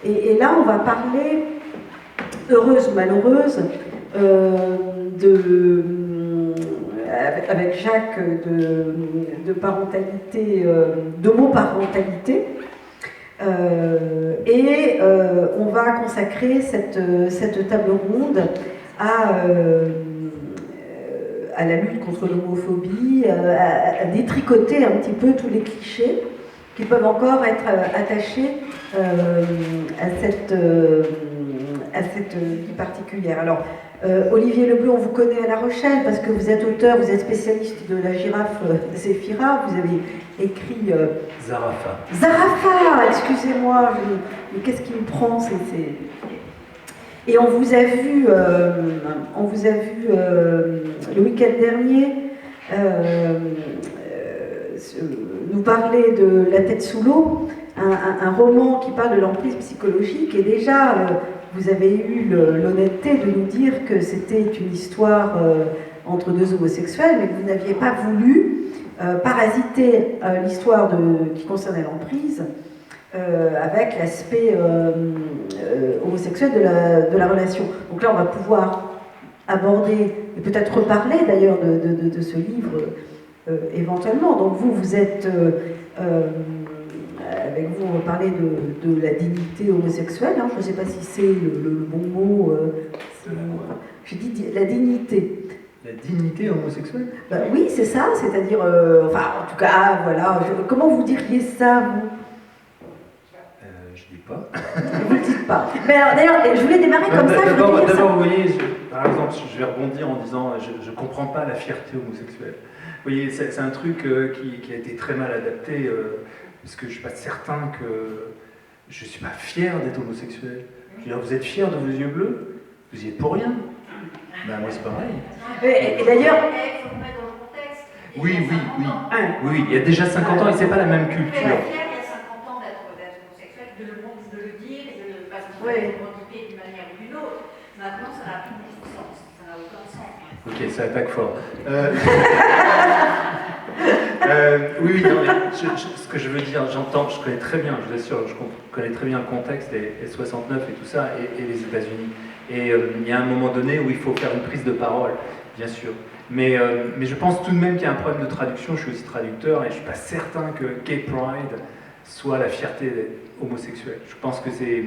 Et là, on va parler, heureuse ou malheureuse, avec Jacques, de parentalité, d'homoparentalité. On va consacrer cette table ronde à la lutte contre l'homophobie, à détricoter un petit peu tous les clichés qui peuvent encore être attachés à cette vie particulière. Alors, Olivier Lebleu, on vous connaît à La Rochelle parce que vous êtes auteur, vous êtes spécialiste de la girafe Zéphira, vous avez écrit... Zarafa. Zarafa, excusez-moi, mais qu'est-ce qui me prend Et on vous a vu, le week-end dernier nous parler de La tête sous l'eau, un roman qui parle de l'emprise psychologique, et déjà vous avez eu l'honnêteté de nous dire que c'était une histoire entre deux homosexuels, mais que vous n'aviez pas voulu parasiter l'histoire qui concernait l'emprise avec l'aspect homosexuel de la relation. Donc là, on va pouvoir aborder, et peut-être reparler d'ailleurs de ce livre éventuellement. Donc vous êtes, avec vous, on va parler de la dignité homosexuelle, hein. Je ne sais pas si c'est le bon mot, j'ai dit la dignité. La dignité homosexuelle ? Oui, c'est ça, c'est-à-dire, enfin, en tout cas, voilà, comment vous diriez ça, vous ? Je dis pas. Vous ne le dites pas. Mais d'ailleurs, je voulais démarrer comme ça. D'abord, vous voyez, par exemple, je vais rebondir en disant, je ne comprends pas la fierté homosexuelle. Vous voyez, c'est un truc qui a été très mal adapté, parce que je ne suis pas certain que je ne suis pas fier d'être homosexuel. Je veux dire, vous êtes fier de vos yeux bleus ? Vous y êtes pour rien. Ben, moi, c'est pareil. Et d'ailleurs... Oui, il y a déjà 50 ans et c'est pas la même culture. Il y a 50 ans d'être homosexuel, de le dire et de le revendiquer d'une manière ou d'une autre. Maintenant, ça n'a plus de sens, ça n'a aucun sens. Ok, ça attaque fort. Oui, non, mais ce que je veux dire, j'entends, je connais très bien, je vous assure, je connais très bien le contexte, et 69 et tout ça, et les États-Unis. Et il y a un moment donné où il faut faire une prise de parole, bien sûr. Mais je pense tout de même qu'il y a un problème de traduction. Je suis aussi traducteur et je ne suis pas certain que Gay Pride soit la fierté homosexuelle. Je pense que c'est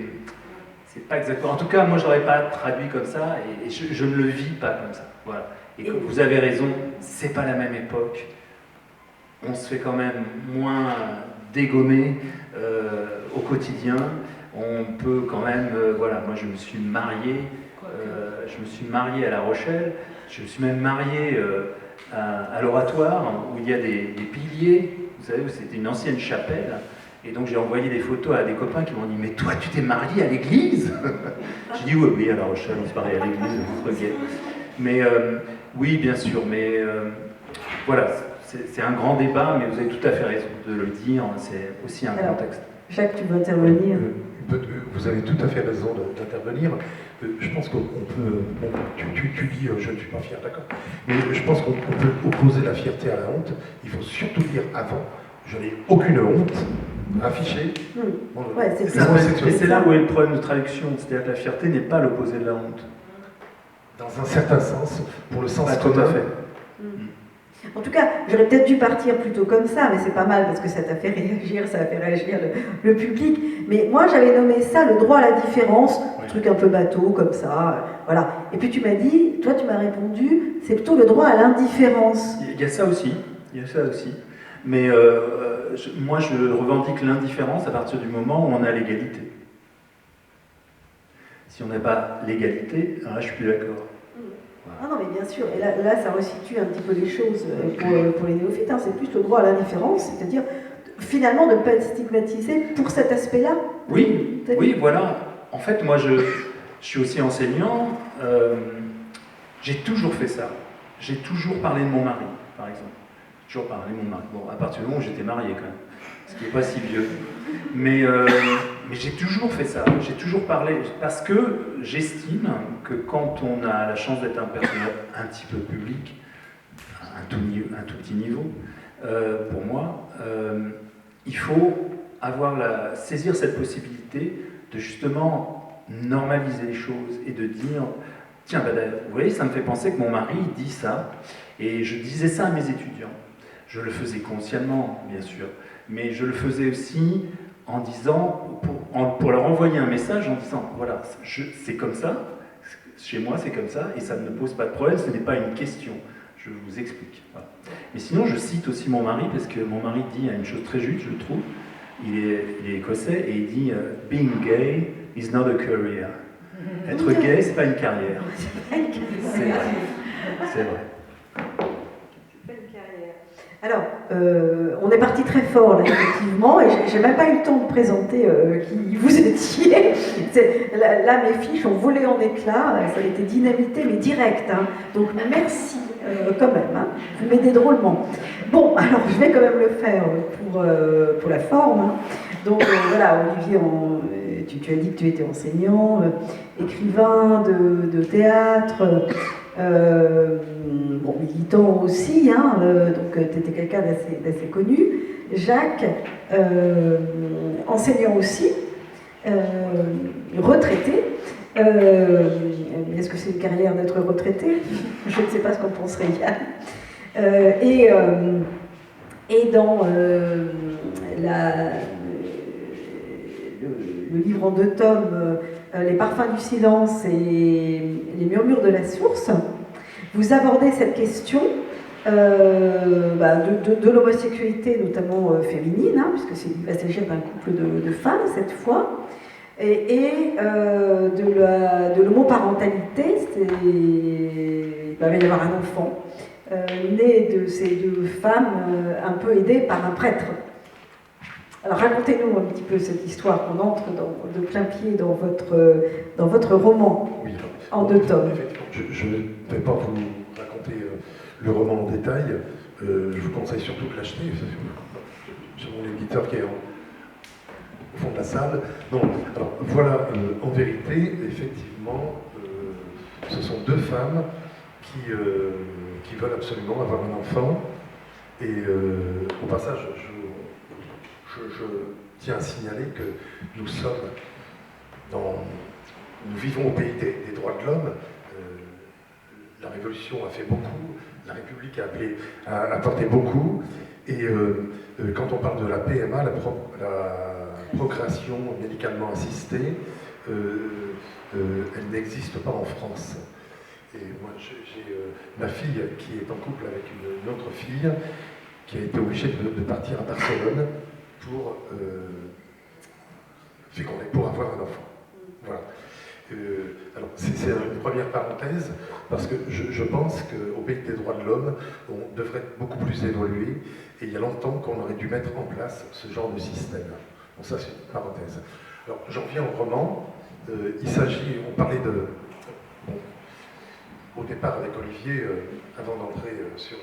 pas exactement. En tout cas, moi, je l'aurais pas traduit comme ça et je ne le vis pas comme ça. Voilà. Et vous avez raison, c'est pas la même époque. On se fait quand même moins dégommer au quotidien. On peut quand même, voilà, moi je me suis marié à La Rochelle, je me suis même marié à l'Oratoire, où il y a des piliers, vous savez, c'était une ancienne chapelle, et donc j'ai envoyé des photos à des copains qui m'ont dit « Mais toi, tu t'es marié à l'église ?» J'ai dit « Oui, à La Rochelle, on se marie à l'église, vous regardez. » Mais oui, bien sûr, mais voilà, c'est un grand débat, mais vous avez tout à fait raison de le dire, c'est aussi un contexte. Jacques, tu veux intervenir ? Vous avez tout à fait raison d'intervenir. Je pense qu'on peut... Bon, tu dis je ne suis pas fier, d'accord. Mais je pense qu'on peut opposer la fierté à la honte. Il faut surtout dire avant, je n'ai aucune honte affichée. Ouais, c'est là où est le problème de traduction. C'est-à-dire que la fierté n'est pas l'opposé de la honte. Dans un certain sens, pour le sens tout à fait. En tout cas, j'aurais peut-être dû partir plutôt comme ça, mais c'est pas mal parce que ça t'a fait réagir, ça a fait réagir le public. Mais moi, j'avais nommé ça le droit à la différence, un truc un peu bateau comme ça, voilà. Et puis tu m'as dit, toi tu m'as répondu, c'est plutôt le droit à l'indifférence. Il y a ça aussi, Mais moi, je revendique l'indifférence à partir du moment où on a l'égalité. Si on n'a pas l'égalité, alors là, je suis plus d'accord. Ah non, mais bien sûr, et là ça resitue un petit peu les choses pour les néophytes, hein. C'est plus le droit à l'indifférence, c'est-à-dire finalement de ne pas être stigmatisé pour cet aspect-là. Oui, voilà. En fait, moi je suis aussi enseignant, j'ai toujours fait ça. J'ai toujours parlé de mon mari, par exemple. J'ai toujours parlé de mon mari. Bon, à partir du moment où j'étais marié quand même, ce qui n'est pas si vieux. Mais j'ai toujours fait ça, j'ai toujours parlé, parce que j'estime que quand on a la chance d'être un personnage un petit peu public, un tout petit niveau, pour moi, il faut saisir cette possibilité de justement normaliser les choses et de dire, tiens, vous voyez, ça me fait penser que mon mari dit ça, et je disais ça à mes étudiants. Je le faisais consciemment, bien sûr, mais je le faisais aussi en disant, pour leur envoyer un message en disant, voilà, c'est comme ça, chez moi c'est comme ça, et ça ne me pose pas de problème, ce n'est pas une question, je vous explique. Voilà. Mais sinon, je cite aussi mon mari, parce que mon mari dit une chose très juste, je trouve, il est écossais, et il dit « Being gay is not a career ». Être gay, c'est pas une carrière. C'est vrai. C'est vrai. Alors, on est parti très fort là, effectivement, et j'ai même pas eu le temps de présenter qui vous étiez. Là, mes fiches ont volé en éclats, ça a été dynamité, mais direct. Hein. Donc, merci quand même, hein. Vous m'aidez drôlement. Bon, alors, je vais quand même le faire pour la forme. Hein. Donc, voilà, Olivier, tu as dit que tu étais enseignant, écrivain de théâtre. Bon, militant aussi, hein, donc tu étais quelqu'un d'assez connu. Jacques, enseignant aussi, retraité. Est-ce que c'est une carrière d'être retraité? Je ne sais pas ce qu'en penserait Yann. Et dans le livre en 2 tomes, Les parfums du silence et les murmures de la source, vous abordez cette question de l'homosexualité, notamment féminine, hein, puisque il va s'agir d'un couple de femmes cette fois, et de l'homoparentalité. Il va y avoir un enfant né de ces 2 femmes, un peu aidées par un prêtre. Alors racontez-nous un petit peu cette histoire qu'on entre de plein pied dans votre roman, oui, en 2 tomes. Je ne vais pas vous raconter le roman en détail, je vous conseille surtout de l'acheter, c'est mon éditeur qui est au fond de la salle. Non, alors voilà, en vérité, effectivement, ce sont 2 femmes qui veulent absolument avoir un enfant, et au passage, je tiens à signaler que nous vivons au pays des droits de l'homme. La Révolution a fait beaucoup, la République a apporté beaucoup, et quand on parle de la PMA, la procréation médicalement assistée, elle n'existe pas en France. Et moi, j'ai ma fille qui est en couple avec une autre fille qui a été obligée de partir à Barcelone pour avoir un enfant. Voilà. Alors, c'est une première parenthèse, parce que je pense qu'au pays des droits de l'homme, on devrait beaucoup plus évoluer, et il y a longtemps qu'on aurait dû mettre en place ce genre de système. Bon, ça, c'est une parenthèse. Alors, j'en viens au roman. Il s'agit, on parlait au départ avec Olivier, avant d'entrer sur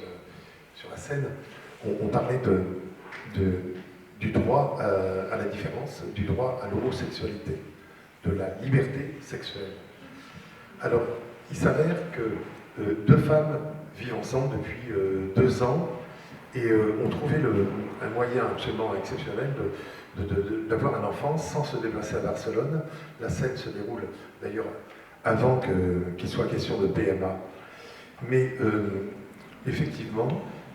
la scène, on parlait du droit à la différence, du droit à l'homosexualité, de la liberté sexuelle. Alors, il s'avère que 2 femmes vivent ensemble depuis 2 ans et ont trouvé un moyen absolument exceptionnel d'avoir un enfant sans se déplacer à Barcelone. La scène se déroule d'ailleurs avant qu'il soit question de PMA. Mais effectivement,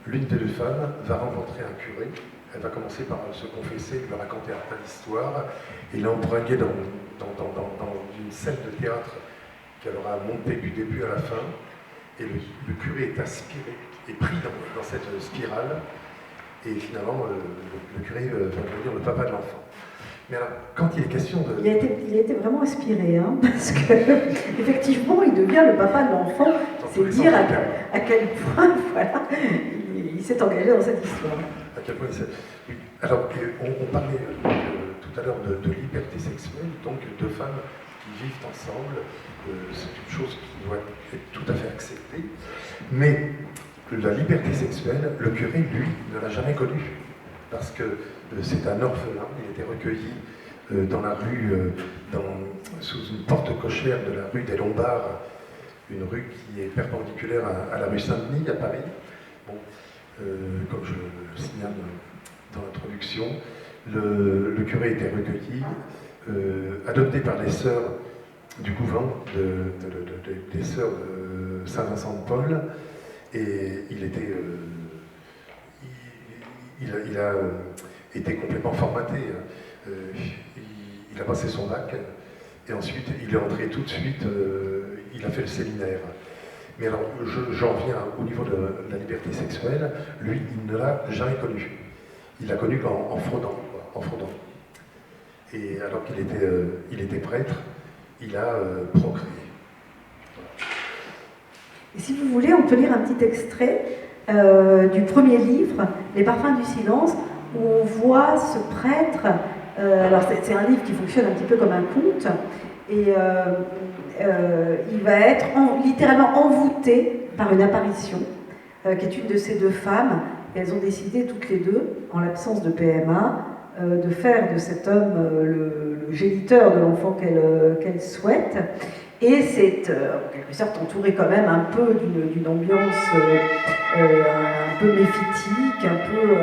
l'une des 2 femmes va rencontrer un curé. Elle va commencer par se confesser, lui raconter un tas d'histoires, et l'embringuer dans une scène de théâtre qu'elle aura montée du début à la fin. Et le curé est aspiré, est pris dans cette spirale, et finalement, le curé va devenir le papa de l'enfant. Mais alors, quand il est question de... Il a été vraiment inspiré, hein, parce qu'effectivement, il devient le papa de l'enfant. C'est dire à quel point, voilà, il s'est engagé dans cette histoire. À quel point oui. Alors, on parlait tout à l'heure de liberté sexuelle, donc 2 femmes qui vivent ensemble. C'est une chose qui doit être tout à fait acceptée. Mais la liberté sexuelle, le curé, lui, ne l'a jamais connue. Parce que c'est un orphelin, il était recueilli dans la rue, sous une porte cochère de la rue des Lombards, une rue qui est perpendiculaire à la rue Saint-Denis, à Paris. Bon, comme je le signale dans l'introduction, le curé était recueilli adopté par les sœurs du couvent, des sœurs de Saint-Vincent-de-Paul, et il a été complètement formaté. Il a passé son bac, et ensuite il est entré tout de suite, il a fait le séminaire. Mais alors, j'en viens au niveau de la liberté sexuelle, lui, il ne l'a jamais connu. Il l'a connu en fraudant, en fraudant. Et alors qu'il était prêtre, il a procréé. Et si vous voulez, on peut lire un petit extrait du premier livre, Les parfums du silence, où on voit ce prêtre. Alors c'est un livre qui fonctionne un petit peu comme un conte, et il va être littéralement envoûté par une apparition, qui est une de ces deux femmes. Et elles ont décidé toutes les deux, en l'absence de PMA, de faire de cet homme le géniteur de l'enfant qu'elle souhaite. Et c'est en quelque sorte entouré quand même un peu d'une ambiance un peu méphitique, un peu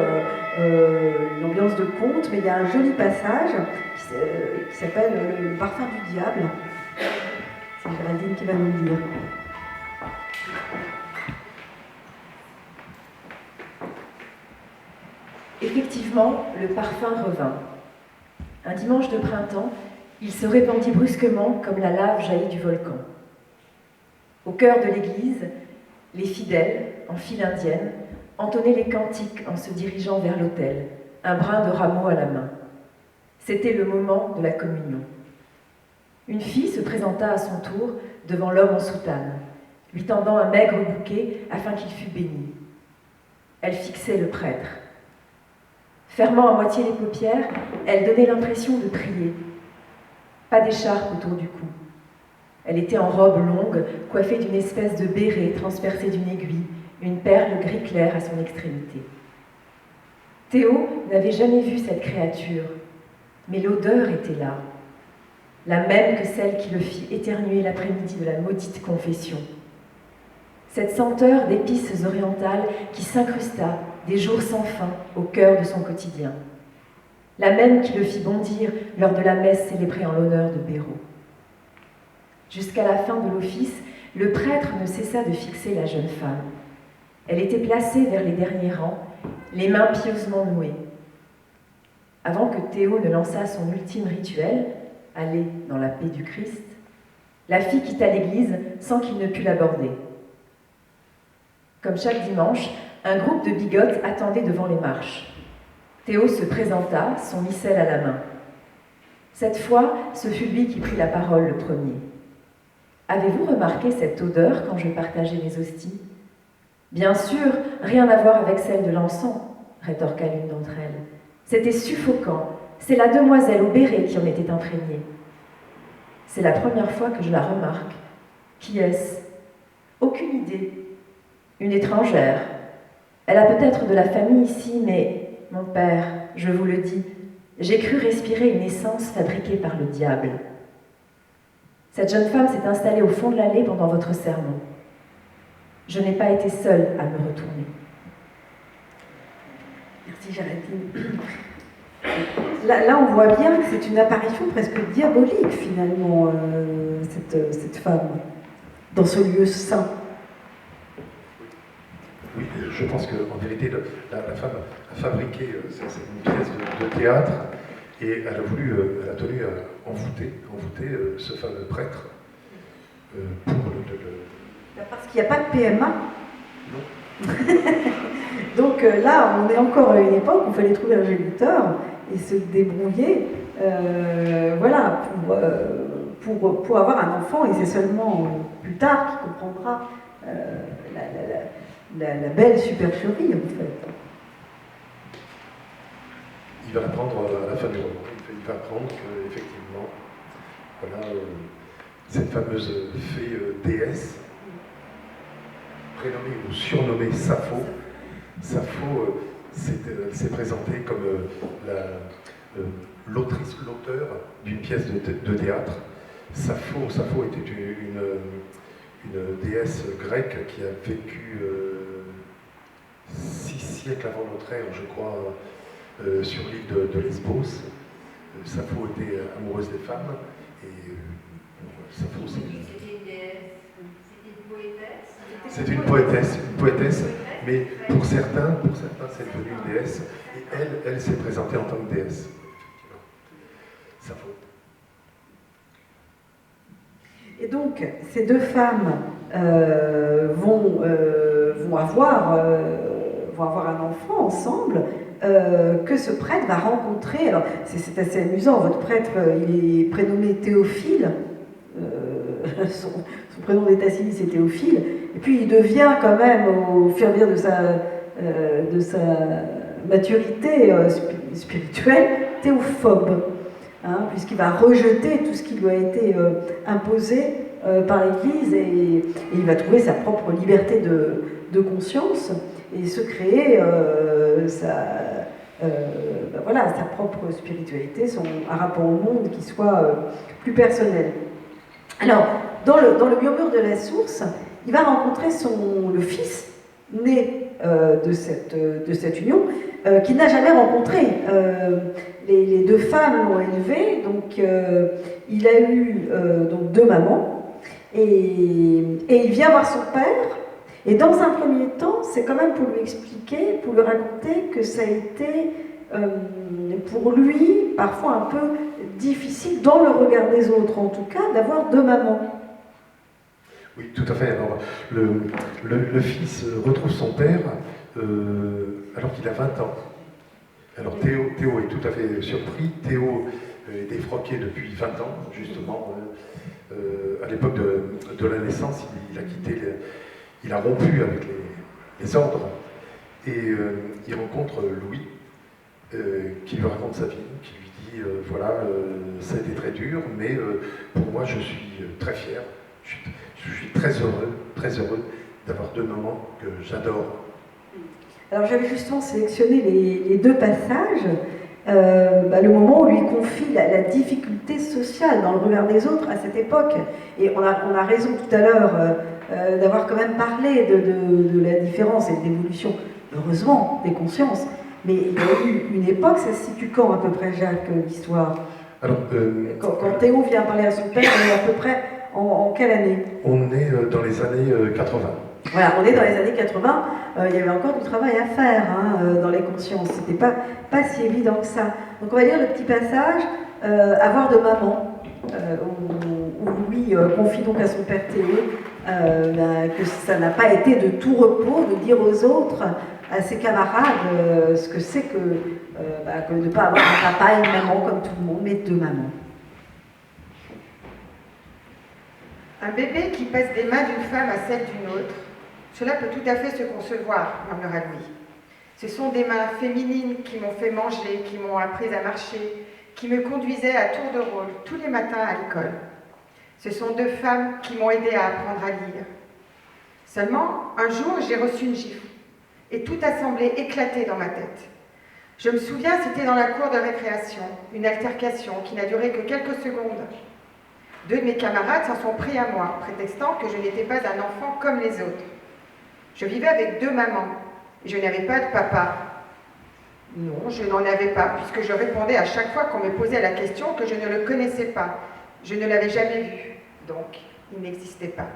une ambiance de conte, mais il y a un joli passage qui s'appelle Le parfum du diable. C'est Géraldine qui va nous le dire. Effectivement, le parfum revint. Un dimanche de printemps, il se répandit brusquement comme la lave jaillie du volcan. Au cœur de l'église, les fidèles, en file indienne, entonnaient les cantiques en se dirigeant vers l'autel, un brin de rameau à la main. C'était le moment de la communion. Une fille se présenta à son tour devant l'homme en soutane, lui tendant un maigre bouquet afin qu'il fût béni. Elle fixait le prêtre. Fermant à moitié les paupières, elle donnait l'impression de prier. Pas d'écharpe autour du cou. Elle était en robe longue, coiffée d'une espèce de béret transpercée d'une aiguille, une perle gris clair à son extrémité. Théo n'avait jamais vu cette créature, mais l'odeur était là, la même que celle qui le fit éternuer l'après-midi de la maudite confession. Cette senteur d'épices orientales qui s'incrusta des jours sans fin au cœur de son quotidien. La même qui le fit bondir lors de la messe célébrée en l'honneur de Béraud. Jusqu'à la fin de l'office, le prêtre ne cessa de fixer la jeune femme. Elle était placée vers les derniers rangs, les mains pieusement nouées. Avant que Théo ne lançât son ultime rituel, aller dans la paix du Christ, la fille quitta l'église sans qu'il ne pût l'aborder. Comme chaque dimanche, un groupe de bigotes attendait devant les marches. Théo se présenta, son missel à la main. Cette fois, ce fut lui qui prit la parole le premier. « Avez-vous remarqué cette odeur quand je partageais les hosties ?»« Bien sûr, rien à voir avec celle de l'encens, » rétorqua l'une d'entre elles. « C'était suffocant, c'est la demoiselle au béret qui en était imprégnée. »« C'est la première fois que je la remarque. Qui est-ce ?»« Aucune idée. Une étrangère. Elle a peut-être de la famille ici, mais, mon père, je vous le dis, j'ai cru respirer une essence fabriquée par le diable. Cette jeune femme s'est installée au fond de l'allée pendant votre sermon. Je n'ai pas été seule à me retourner. » Merci Géraldine. Là, on voit bien que c'est une apparition presque diabolique, finalement, cette femme, dans ce lieu saint. Oui, je pense qu'en vérité, la femme a fabriqué une pièce de théâtre et elle a tenu à envoûter ce fameux prêtre pour Parce qu'il n'y a pas de PMA. Non. Donc là, on est encore à une époque où il fallait trouver un géniteur et se débrouiller voilà, pour avoir un enfant, et c'est seulement plus tard qu'il comprendra la belle supercherie, en fait. Il va apprendre à la fin du roman. Il va apprendre qu'effectivement, voilà, cette fameuse fée déesse, prénommée ou surnommée Sappho, s'est présentée comme l'auteur d'une pièce de théâtre. Sappho était une déesse grecque qui a vécu 6 siècles avant notre ère, je crois, sur l'île de Lesbos. Sappho était amoureuse des femmes, et Sappho, c'est... C'était une déesse, c'était une poétesse. C'est une poétesse, mais pour certains, c'est devenu une déesse, et elle s'est présentée en tant que déesse. Sappho. Et donc, ces deux femmes vont avoir un enfant ensemble que ce prêtre va rencontrer. Alors, c'est assez amusant, votre prêtre, il est prénommé Théophile, son prénom d'état civil c'est Théophile, et puis il devient quand même, au fur et à mesure de sa maturité spirituelle, théophobe. Puisqu'il va rejeter tout ce qui lui a été imposé par l'Église et il va trouver sa propre liberté de conscience et se créer sa propre spiritualité, un rapport au monde qui soit plus personnel. Alors, dans le murmure de la source, il va rencontrer le fils né de cette union, qu'il n'a jamais rencontré. Les deux femmes l'ont élevé, donc il a eu donc deux mamans, et il vient voir son père, et dans un premier temps, c'est quand même pour lui expliquer, pour lui raconter que ça a été pour lui parfois un peu difficile, dans le regard des autres en tout cas, d'avoir deux mamans. Oui, tout à fait. Alors, le fils retrouve son père alors qu'il a 20 ans. Alors Théo est tout à fait surpris. Théo est défroqué depuis 20 ans, justement. À l'époque de la naissance, il a rompu avec les ordres. Et il rencontre Louis, qui lui raconte sa vie, qui lui dit, ça a été très dur, mais pour moi, je suis très fier. Je suis très heureux d'avoir deux mamans que j'adore. Alors j'avais justement sélectionné les deux passages, le moment où lui confie la difficulté sociale dans le regard des autres à cette époque. Et on a raison tout à l'heure d'avoir quand même parlé de la différence et de l'évolution, heureusement, des consciences. Mais il y a eu une époque, ça se situe quand à peu près, Jacques, l'histoire? Alors, quand Théo vient parler à son père, on est à peu près en quelle année? On est dans les années 80. Voilà, on est dans les années 80, il y avait encore du travail à faire dans les consciences, c'était pas si évident que ça. Donc on va lire le petit passage, Avoir de maman, où Louis confie donc à son père Théo que ça n'a pas été de tout repos de dire aux autres, à ses camarades, ce que c'est que de ne pas avoir un papa et une maman comme tout le monde, mais deux mamans. Un bébé qui passe des mains d'une femme à celle d'une autre, cela peut tout à fait se concevoir, murmura Louis. Ce sont des mains féminines qui m'ont fait manger, qui m'ont appris à marcher, qui me conduisaient à tour de rôle tous les matins à l'école. Ce sont deux femmes qui m'ont aidé à apprendre à lire. Seulement, un jour, j'ai reçu une gifle, et tout a semblé éclater dans ma tête. Je me souviens, c'était dans la cour de récréation, une altercation qui n'a duré que quelques secondes. Deux de mes camarades s'en sont pris à moi, prétextant que je n'étais pas un enfant comme les autres. Je vivais avec deux mamans, et je n'avais pas de papa. Non, je n'en avais pas, puisque je répondais à chaque fois qu'on me posait la question que je ne le connaissais pas. Je ne l'avais jamais vu, donc il n'existait pas.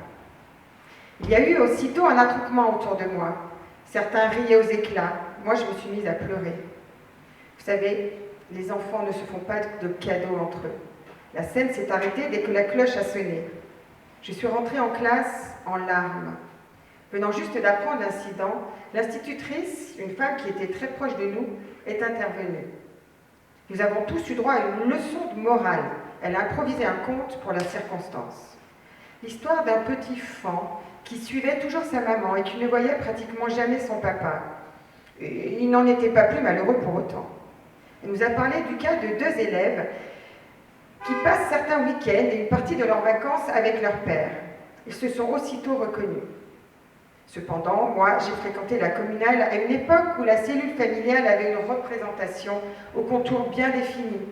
Il y a eu aussitôt un attroupement autour de moi. Certains riaient aux éclats, moi je me suis mise à pleurer. Vous savez, les enfants ne se font pas de cadeaux entre eux. La scène s'est arrêtée dès que la cloche a sonné. Je suis rentrée en classe en larmes. Venant juste d'apprendre l'incident, l'institutrice, une femme qui était très proche de nous, est intervenue. Nous avons tous eu droit à une leçon de morale. Elle a improvisé un conte pour la circonstance. L'histoire d'un petit Fan qui suivait toujours sa maman et qui ne voyait pratiquement jamais son papa. Et il n'en était pas plus malheureux pour autant. Elle nous a parlé du cas de deux élèves qui passent certains week-ends et une partie de leurs vacances avec leur père. Ils se sont aussitôt reconnus. Cependant, moi, j'ai fréquenté la communale à une époque où la cellule familiale avait une représentation aux contours bien définis.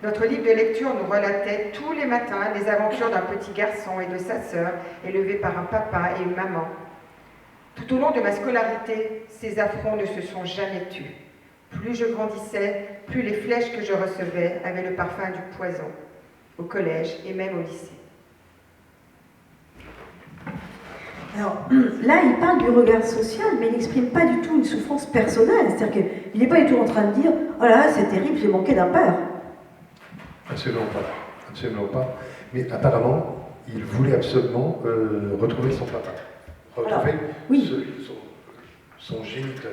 Notre livre de lecture nous relatait tous les matins les aventures d'un petit garçon et de sa sœur, élevés par un papa et une maman. Tout au long de ma scolarité, ces affronts ne se sont jamais tus. Plus je grandissais, plus les flèches que je recevais avaient le parfum du poison, au collège et même au lycée. Alors là, il parle du regard social, mais il n'exprime pas du tout une souffrance personnelle. C'est-à-dire qu'il n'est pas du tout en train de dire « Oh là là, c'est terrible, j'ai manqué d'un père ». Absolument pas. Absolument pas. Mais apparemment, il voulait absolument retrouver son papa. Retrouver son géniteur.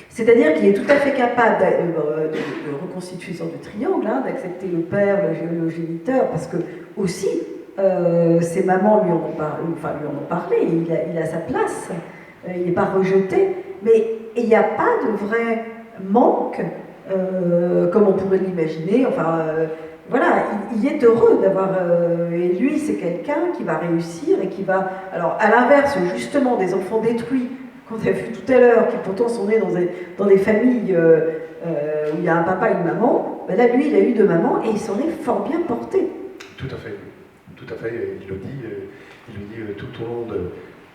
C'est-à-dire qu'il est tout à fait capable de reconstituer une sorte de triangle, hein, d'accepter le père, le géniteur, parce que aussi, ses mamans lui en ont parlé, il a sa place, il n'est pas rejeté, mais il n'y a pas de vrai manque, comme on pourrait l'imaginer, voilà, il est heureux d'avoir... et lui, c'est quelqu'un qui va réussir et qui va... Alors, à l'inverse, justement, des enfants détruits, qu'on a vu tout à l'heure, qui pourtant sont nés dans des familles où il y a un papa et une maman, ben là, lui, il a eu deux mamans et il s'en est fort bien porté. Tout à fait. Tout à fait. Il le dit tout au long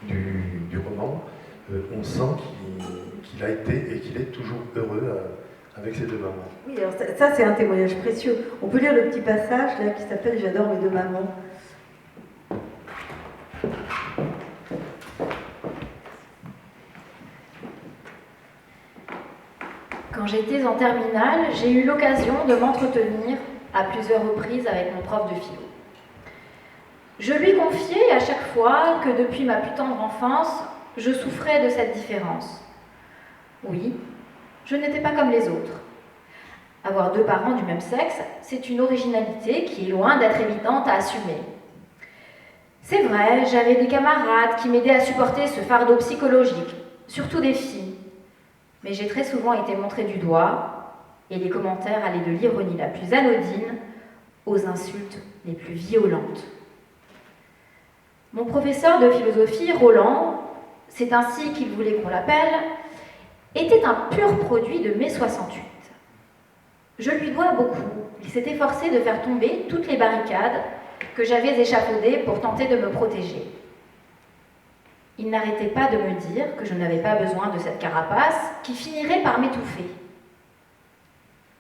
du roman. On sent qu'il a été et qu'il est toujours heureux avec ses deux mamans. Oui, alors ça c'est un témoignage précieux. On peut lire le petit passage là qui s'appelle « J'adore mes deux mamans ». Quand j'étais en terminale, j'ai eu l'occasion de m'entretenir à plusieurs reprises avec mon prof de philo. Je lui confiais à chaque fois que depuis ma plus tendre enfance, je souffrais de cette différence. Oui, je n'étais pas comme les autres. Avoir deux parents du même sexe, c'est une originalité qui est loin d'être évidente à assumer. C'est vrai, j'avais des camarades qui m'aidaient à supporter ce fardeau psychologique, surtout des filles. Mais j'ai très souvent été montrée du doigt, et les commentaires allaient de l'ironie la plus anodine aux insultes les plus violentes. Mon professeur de philosophie, Roland, c'est ainsi qu'il voulait qu'on l'appelle, était un pur produit de mai 68. Je lui dois beaucoup. Il s'est efforcé de faire tomber toutes les barricades que j'avais échafaudées pour tenter de me protéger. Il n'arrêtait pas de me dire que je n'avais pas besoin de cette carapace qui finirait par m'étouffer.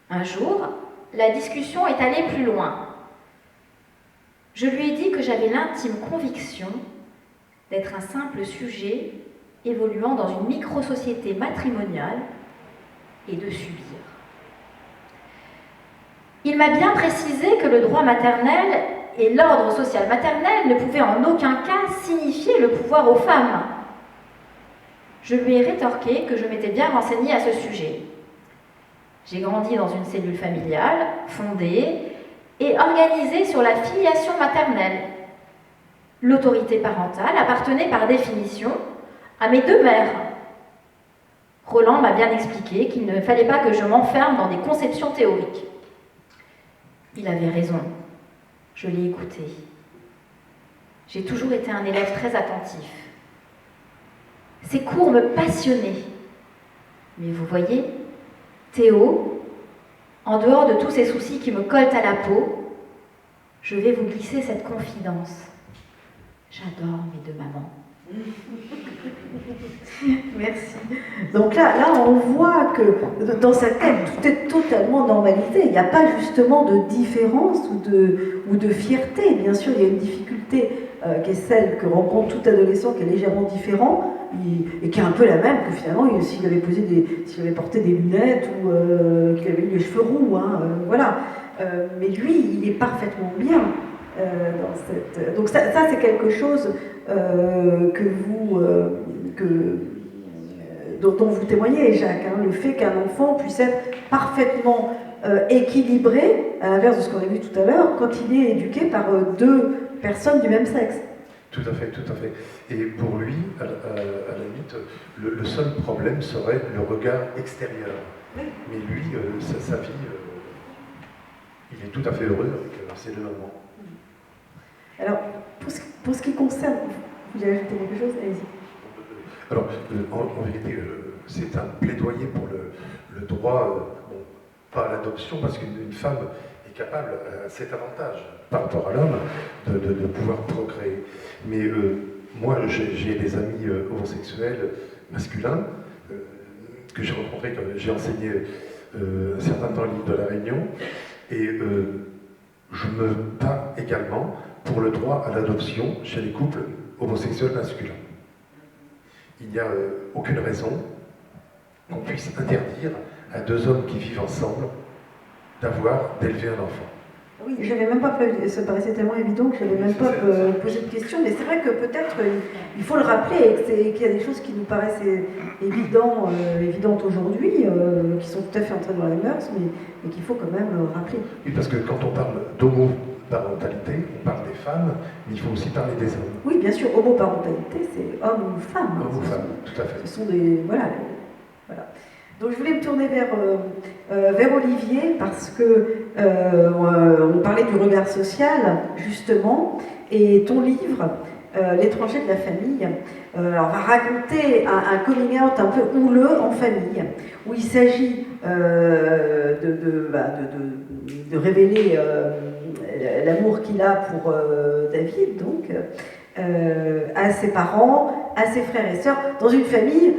Un jour, la discussion est allée plus loin. Je lui ai dit que j'avais l'intime conviction d'être un simple sujet évoluant dans une micro-société matrimoniale et de subir. Il m'a bien précisé que le droit maternel et l'ordre social maternel ne pouvaient en aucun cas signifier le pouvoir aux femmes. Je lui ai rétorqué que je m'étais bien renseignée à ce sujet. J'ai grandi dans une cellule familiale, fondée et organisée sur la filiation maternelle. L'autorité parentale appartenait par définition à mes deux mères. Roland m'a bien expliqué qu'il ne fallait pas que je m'enferme dans des conceptions théoriques. Il avait raison. Je l'ai écouté. J'ai toujours été un élève très attentif. Ces cours me passionnaient. Mais vous voyez, Théo, en dehors de tous ces soucis qui me collent à la peau, je vais vous glisser cette confidence. J'adore mes deux mamans. Merci. Donc là, on voit que dans sa tête, tout est totalement normalisé. Il n'y a pas justement de différence ou de fierté. Bien sûr, il y a une difficulté qui est celle que rencontre tout adolescent qui est légèrement différent et qui est un peu la même que finalement s'il avait porté des lunettes ou qu'il avait eu les cheveux roux. Voilà. Mais lui, il est parfaitement bien. Donc ça c'est quelque chose dont vous témoignez, Jacques, hein, le fait qu'un enfant puisse être parfaitement équilibré, à l'inverse de ce qu'on a vu tout à l'heure, quand il est éduqué par deux personnes du même sexe. Tout à fait, tout à fait. Et pour lui, à la limite, le seul problème serait le regard extérieur. Oui. Mais lui, sa vie, il est tout à fait heureux avec ses deux mamans. Alors, pour ce qui concerne... Vous voulez ajouter quelque chose? Allez-y. Alors, en vérité, c'est un plaidoyer pour le droit, pas à l'adoption, parce qu'une femme est capable, à cet avantage par rapport à l'homme, de pouvoir procréer. Mais moi, j'ai des amis homosexuels masculins que j'ai rencontrés, que j'ai enseigné un certain temps l'île de la Réunion, et je me bats également pour le droit à l'adoption chez les couples homosexuels masculins. Il n'y a aucune raison qu'on puisse interdire à deux hommes qui vivent ensemble d'élever un enfant. Oui, je n'avais même pas prévu, ça paraissait tellement évident que je n'avais même pas posé de question, mais c'est vrai que peut-être il faut le rappeler, qu'il y a des choses qui nous paraissent évidentes aujourd'hui, qui sont tout à fait entrées dans les mœurs, mais qu'il faut quand même rappeler. Oui, parce que quand on parle d'homoparentalité, on parle des femmes, mais il faut aussi parler des hommes. Oui, bien sûr, homoparentalité, c'est homme ou femme. Homme ou femme, tout à fait. Ce sont des... Voilà. Donc je voulais me tourner vers Olivier parce que on parlait du regard social justement, et ton livre L'étranger de la famille va raconter un coming out un peu houleux en famille, où il s'agit de révéler l'amour qu'il a pour David, donc à ses parents, à ses frères et sœurs, dans une famille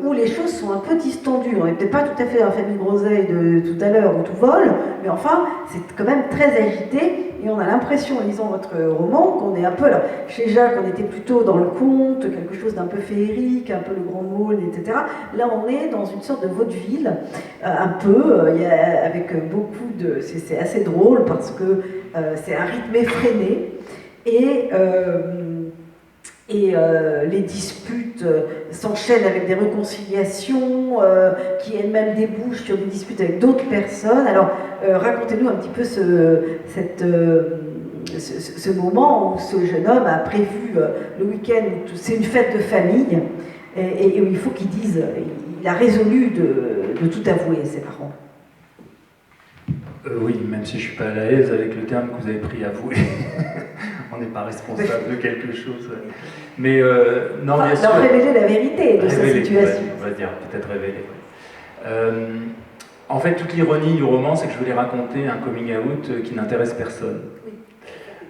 où les choses sont un peu distendues. On n'est peut-être pas tout à fait dans la famille Groseille de tout à l'heure où tout vole, mais enfin, c'est quand même très agité, et on a l'impression, en lisant votre roman, qu'on est un peu là. Chez Jacques, on était plutôt dans le conte, quelque chose d'un peu féerique, un peu le Grand Maulne, etc. Là, on est dans une sorte de vaudeville, un peu, avec beaucoup de... C'est assez drôle, parce que c'est un rythme effréné, et les disputes s'enchaînent avec des réconciliations qui elles-mêmes débouchent sur des disputes avec d'autres personnes. Alors, racontez-nous un petit peu ce moment où ce jeune homme a prévu le week-end, c'est une fête de famille, et où il faut qu'il dise, il a résolu de tout avouer à ses parents. Oui, même si je ne suis pas à l'aise avec le terme que vous avez pris, avouer. On n'est pas responsable de quelque chose. Mais non, bien sûr. Révéler la vérité de sa situation. On va dire, peut-être révéler. En fait, toute l'ironie du roman, c'est que je voulais raconter un coming out qui n'intéresse personne. Oui.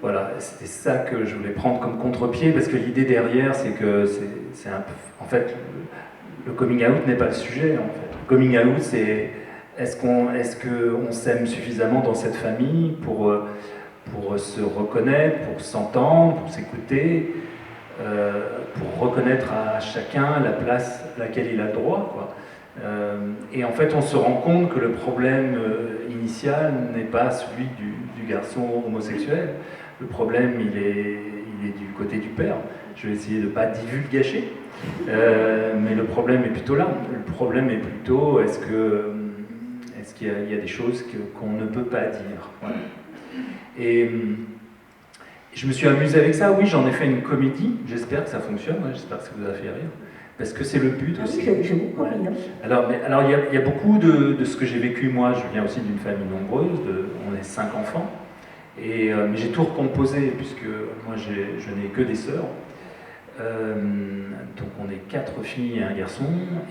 Voilà, c'était ça que je voulais prendre comme contre-pied, parce que l'idée derrière, c'est que c'est un peu... En fait, le coming out n'est pas le sujet, en fait. Le coming out, c'est... Est-ce qu'on s'aime suffisamment dans cette famille pour se reconnaître, pour s'entendre, pour s'écouter, pour reconnaître à chacun la place à laquelle il a le droit, quoi. Et en fait, on se rend compte que le problème initial n'est pas celui du garçon homosexuel. Le problème, il est du côté du père. Je vais essayer de ne pas divulgacher, mais le problème est plutôt là. Le problème est plutôt, est-ce qu'il y a des choses qu'on ne peut pas dire. Voilà. Et je me suis amusé avec ça. Oui, j'en ai fait une comédie. J'espère que ça fonctionne. J'espère que ça vous a fait rire. Parce que c'est le but aussi. Oui, j'ai beaucoup ri. Alors, il y a beaucoup de ce que j'ai vécu, moi. Je viens aussi d'une famille nombreuse. On est 5 enfants. Mais j'ai tout recomposé, puisque moi, je n'ai que des sœurs. Donc, on est 4 filles et un garçon.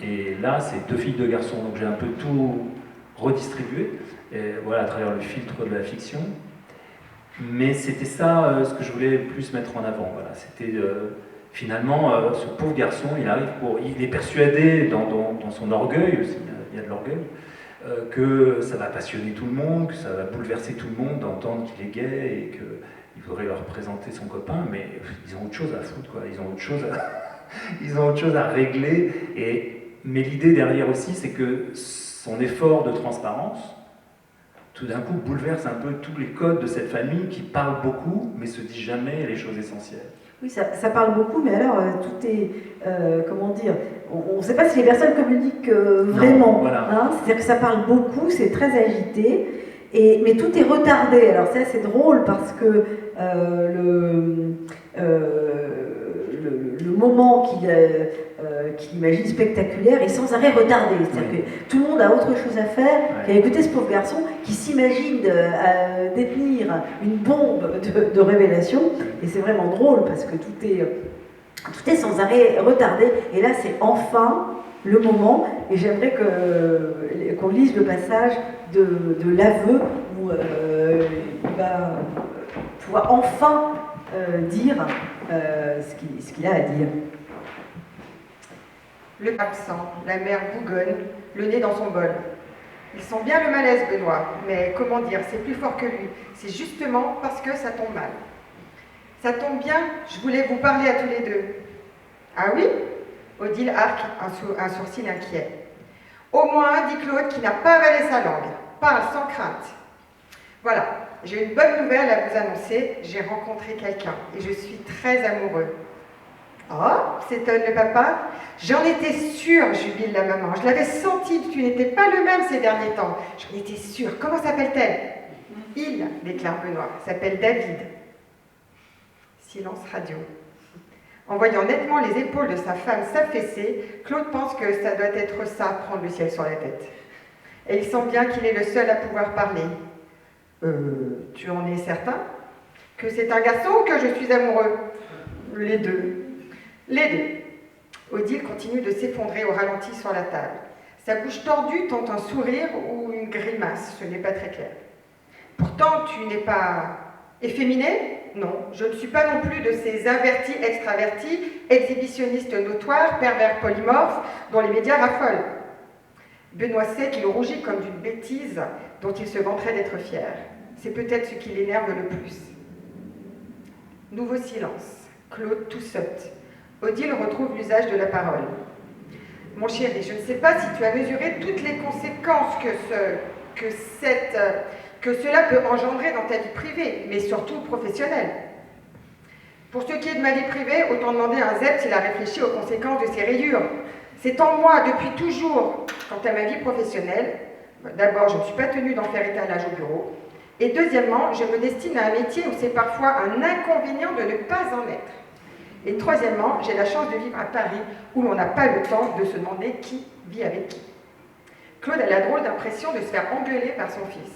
Et là, c'est 2 filles, 2 garçons. Donc, j'ai un peu tout redistribué. Et voilà, à travers le filtre de la fiction. Mais c'était ça ce que je voulais le plus mettre en avant. Voilà, c'était finalement ce pauvre garçon, il est persuadé dans son orgueil aussi, il y a de l'orgueil, que ça va passionner tout le monde, que ça va bouleverser tout le monde d'entendre qu'il est gay et qu'il faudrait leur présenter son copain, mais ils ont autre chose à foutre, quoi. Ils ont autre chose à régler. Mais l'idée derrière aussi, c'est que son effort de transparence, tout d'un coup, bouleverse un peu tous les codes de cette famille qui parle beaucoup, mais se dit jamais les choses essentielles. Oui, ça parle beaucoup, mais alors tout est, comment dire, on ne sait pas si les personnes communiquent vraiment. Non, voilà. Hein, c'est-à-dire que ça parle beaucoup, c'est très agité, mais tout est retardé. Alors ça, c'est drôle parce que le moment qu'il imagine spectaculaire est sans arrêt retardé. C'est-à-dire que tout le monde a autre chose à faire qu'à écouter ce pauvre garçon qui s'imagine détenir une bombe de révélation. Et c'est vraiment drôle parce que tout est sans arrêt retardé. Et là, c'est enfin le moment. Et j'aimerais qu'on lise le passage de l'aveu où il va pouvoir enfin dire ce qu'il a à dire. Le absent, la mère bougonne, le nez dans son bol. Ils sont bien le malaise, Benoît, mais comment dire, c'est plus fort que lui. C'est justement parce que ça tombe mal. Ça tombe bien, je voulais vous parler à tous les deux. Ah oui? Odile arque un sourcil inquiet. Au moins, dit Claude, qui n'a pas avalé sa langue. Parle sans crainte. Voilà, j'ai une bonne nouvelle à vous annoncer. J'ai rencontré quelqu'un et je suis très amoureux. Oh, s'étonne le papa. J'en étais sûre, jubile la maman. Je l'avais senti, tu n'étais pas le même ces derniers temps. J'en étais sûre. Comment s'appelle-t-elle? Il, déclare Benoît, s'appelle David. Silence radio. En voyant nettement les épaules de sa femme s'affaisser, Claude pense que ça doit être ça, prendre le ciel sur la tête. Et il sent bien qu'il est le seul à pouvoir parler. Tu en es certain? Que c'est un garçon ou que je suis amoureux? Les deux. Les deux. Odile continue de s'effondrer au ralenti sur la table. Sa bouche tordue tente un sourire ou une grimace, ce n'est pas très clair. Pourtant, tu n'es pas efféminé? Non, je ne suis pas non plus de ces invertis extravertis, exhibitionnistes notoires, pervers polymorphes, dont les médias raffolent. Benoît sait qu'il rougit comme d'une bêtise dont il se vanterait d'être fier. C'est peut-être ce qui l'énerve le plus. Nouveau silence. Claude tout saute. Odile retrouve l'usage de la parole. Mon chéri, je ne sais pas si tu as mesuré toutes les conséquences que cela peut engendrer dans ta vie privée, mais surtout professionnelle. Pour ce qui est de ma vie privée, autant demander à un zèbre s'il a réfléchi aux conséquences de ses rayures. C'est en moi depuis toujours. Quant à ma vie professionnelle, d'abord, je ne suis pas tenue d'en faire étalage au bureau. Et deuxièmement, je me destine à un métier où c'est parfois un inconvénient de ne pas en être. Et troisièmement, j'ai la chance de vivre à Paris, où l'on n'a pas le temps de se demander qui vit avec qui. Claude a la drôle d'impression de se faire engueuler par son fils.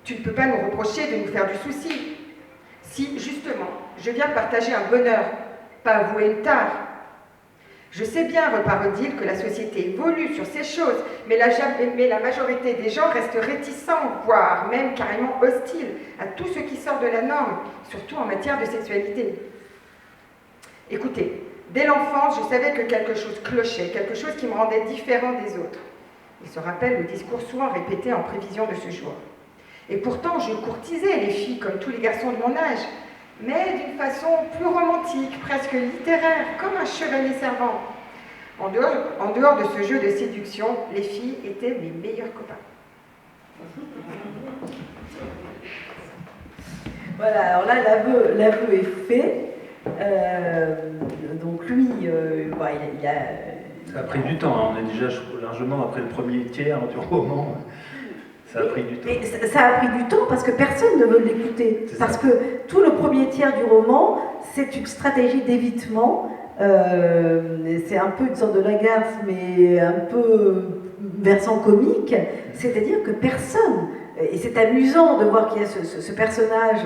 Tu ne peux pas nous reprocher de nous faire du souci. Si, justement, je viens partager un bonheur, pas avouer une tare. Je sais bien, repart Odile, que la société évolue sur ces choses, mais la majorité des gens restent réticents, voire même carrément hostiles à tout ce qui sort de la norme, surtout en matière de sexualité. Écoutez, dès l'enfance, je savais que quelque chose clochait, quelque chose qui me rendait différent des autres. Il se rappelle le discours souvent répété en prévision de ce jour. Et pourtant, je courtisais les filles comme tous les garçons de mon âge, mais d'une façon plus romantique, presque littéraire, comme un chevalier servant. En dehors de ce jeu de séduction, les filles étaient mes meilleurs copains. Voilà, alors là, l'aveu est fait. Donc lui, il a... Ça a pris du temps, hein. On est déjà largement après le premier tiers du roman. Ça a pris du temps. Mais ça a pris du temps parce que personne ne veut l'écouter. Parce que tout le premier tiers du roman, c'est une stratégie d'évitement. C'est un peu une sorte de Lagarce, mais un peu versant comique. C'est-à-dire que personne, et c'est amusant de voir qu'il y a ce personnage,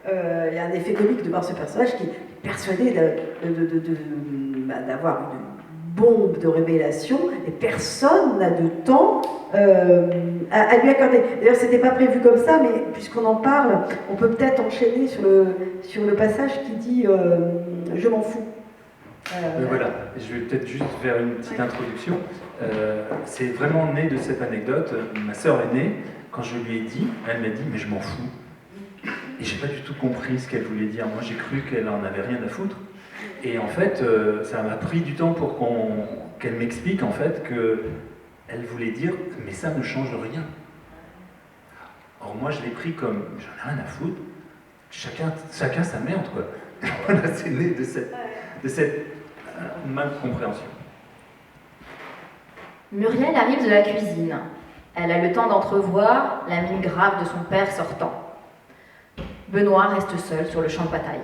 il y a un effet comique de voir ce personnage qui est persuadé d'avoir une bombe de révélation et personne n'a de temps à lui accorder. D'ailleurs, c'était pas prévu comme ça, mais puisqu'on en parle, on peut peut-être enchaîner sur le passage qui dit je m'en fous. Voilà, je vais peut-être juste faire une petite introduction. C'est vraiment né de cette anecdote. Ma sœur aînée, quand je lui ai dit, elle m'a dit mais je m'en fous. Et j'ai pas du tout compris ce qu'elle voulait dire. Moi, j'ai cru qu'elle en avait rien à foutre. Et en fait, ça m'a pris du temps pour qu'elle m'explique en fait qu'elle voulait dire mais ça ne change rien. Or moi, je l'ai pris comme j'en ai rien à foutre. Chacun sa merde quoi. Voilà, c'est né de cette mal compréhension. Muriel arrive de la cuisine. Elle a le temps d'entrevoir la mine grave de son père sortant. Benoît reste seul sur le champ de bataille.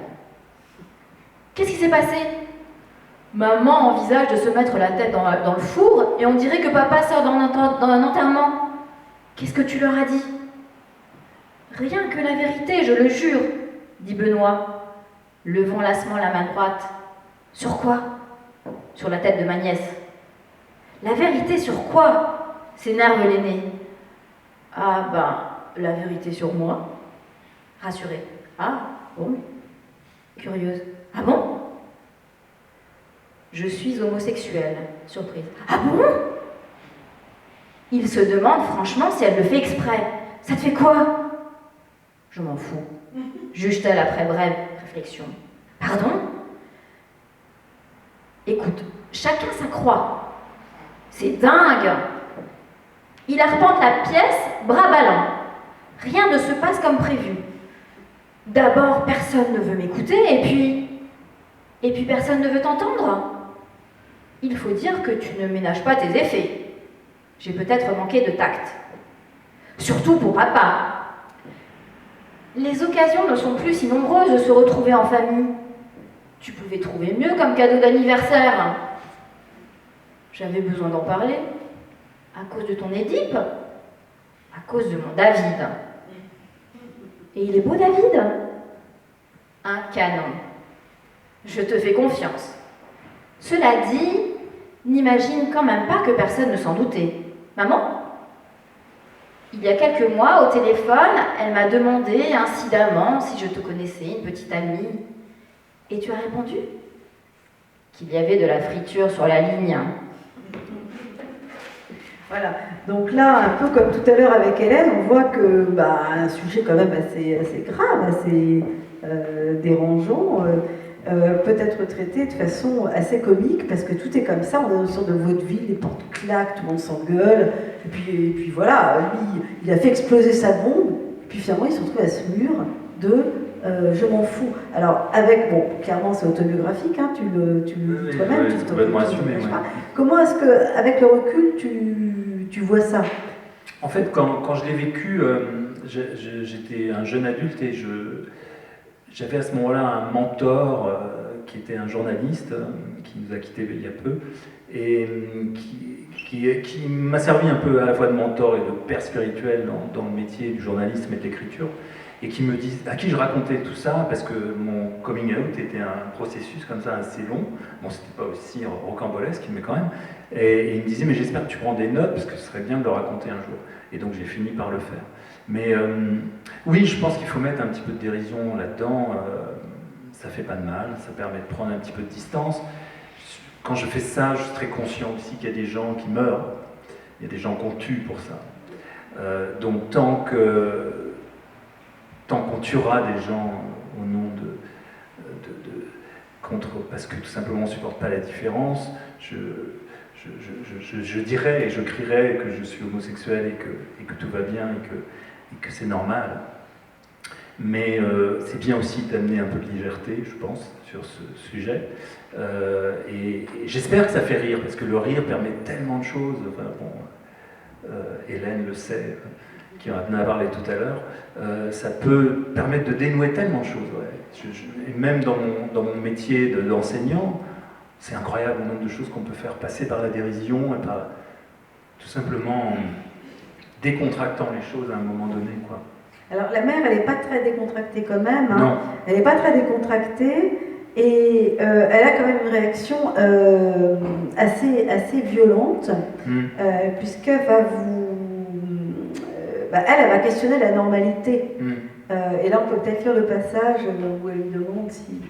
Qu'est-ce qui s'est passé? Maman envisage de se mettre la tête dans le four et on dirait que papa sort dans un enterrement. Qu'est-ce que tu leur as dit? Rien que la vérité, je le jure, dit Benoît, levant lassement la main droite. Sur quoi? Sur la tête de ma nièce. La vérité sur quoi? S'énerve l'aîné. Ah ben, la vérité sur moi. Rassurée. Ah, bon. Curieuse. Ah bon? Je suis homosexuelle. Surprise. Ah bon? Il se demande franchement si elle le fait exprès. Ça te fait quoi? Je m'en fous, juge-t-elle après brève réflexion. Pardon? Écoute, chacun sa croix. C'est dingue. Il arpente la pièce, bras ballants. Rien ne se passe comme prévu. D'abord, personne ne veut m'écouter, et puis personne ne veut t'entendre. Il faut dire que tu ne ménages pas tes effets. J'ai peut-être manqué de tact. Surtout pour papa. Les occasions ne sont plus si nombreuses de se retrouver en famille. Tu pouvais trouver mieux comme cadeau d'anniversaire. J'avais besoin d'en parler. À cause de ton Édipe. À cause de mon David. Et il est beau, David? Un canon. Je te fais confiance. Cela dit, n'imagine quand même pas que personne ne s'en doutait. Maman? Il y a quelques mois, au téléphone, elle m'a demandé incidemment si je te connaissais, une petite amie. Et tu as répondu? Qu'il y avait de la friture sur la ligne. Voilà, donc là, un peu comme tout à l'heure avec Hélène, on voit que un sujet quand même assez grave, assez dérangeant, peut être traité de façon assez comique, parce que tout est comme ça, on est dans une sorte de vaudeville, les portes claquent, tout le monde s'engueule, et puis voilà, lui, il a fait exploser sa bombe, et puis finalement il se retrouve à ce mur de je m'en fous. Alors, clairement c'est autobiographique, hein, tu le dis toi-même, tu complètement assumé. Comment est-ce que, avec le recul, tu vois ça? En fait, quand je l'ai vécu, j'étais un jeune adulte et j'avais à ce moment-là un mentor qui était un journaliste qui nous a quittés il y a peu et qui m'a servi un peu à la fois de mentor et de père spirituel dans le métier du journalisme et de l'écriture, et à qui je racontais tout ça, parce que mon coming out était un processus comme ça assez long. Bon, c'était pas aussi rocambolesque, mais quand même. Et il me disait, mais j'espère que tu prends des notes, parce que ce serait bien de le raconter un jour. Et donc j'ai fini par le faire. Mais oui, je pense qu'il faut mettre un petit peu de dérision là-dedans. Ça fait pas de mal, ça permet de prendre un petit peu de distance. Quand je fais ça, je suis très conscient aussi qu'il y a des gens qui meurent. Il y a des gens qu'on tue pour ça. Donc tant qu'on tuera des gens au nom parce que tout simplement on ne supporte pas la différence, je dirais et je crierais que je suis homosexuel et que tout va bien et que c'est normal. Mais c'est bien aussi d'amener un peu de légèreté, je pense, sur ce sujet. Et j'espère que ça fait rire, parce que le rire permet tellement de choses. Enfin, Hélène le sait, qui en a parlé tout à l'heure, ça peut permettre de dénouer tellement de choses. Ouais. Et même dans mon métier d'enseignant, c'est incroyable le nombre de choses qu'on peut faire passer par la dérision et par tout simplement décontractant les choses à un moment donné, quoi. Alors la mère, elle n'est pas très décontractée quand même. Hein. Non. Elle n'est pas très décontractée et elle a quand même une réaction assez violente, puisqu'elle va elle va questionner la normalité. Et là, on peut peut-être lire le passage où elle lui demande s'il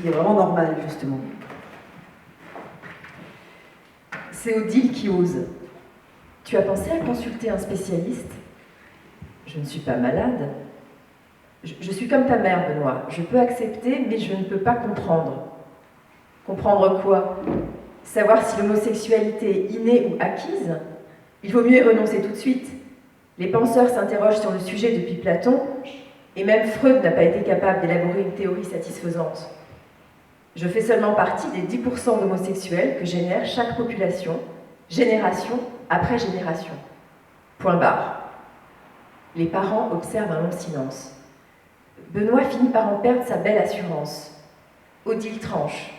est vraiment normal, justement. C'est Odile qui ose. Tu as pensé à consulter un spécialiste? Je ne suis pas malade. Je suis comme ta mère, Benoît. Je peux accepter, mais je ne peux pas comprendre. Comprendre quoi? Savoir si l'homosexualité est innée ou acquise? Il vaut mieux y renoncer tout de suite. Les penseurs s'interrogent sur le sujet depuis Platon, et même Freud n'a pas été capable d'élaborer une théorie satisfaisante. Je fais seulement partie des 10% d'homosexuels que génère chaque population, génération après génération. Point barre. Les parents observent un long silence. Benoît finit par en perdre sa belle assurance. Odile tranche.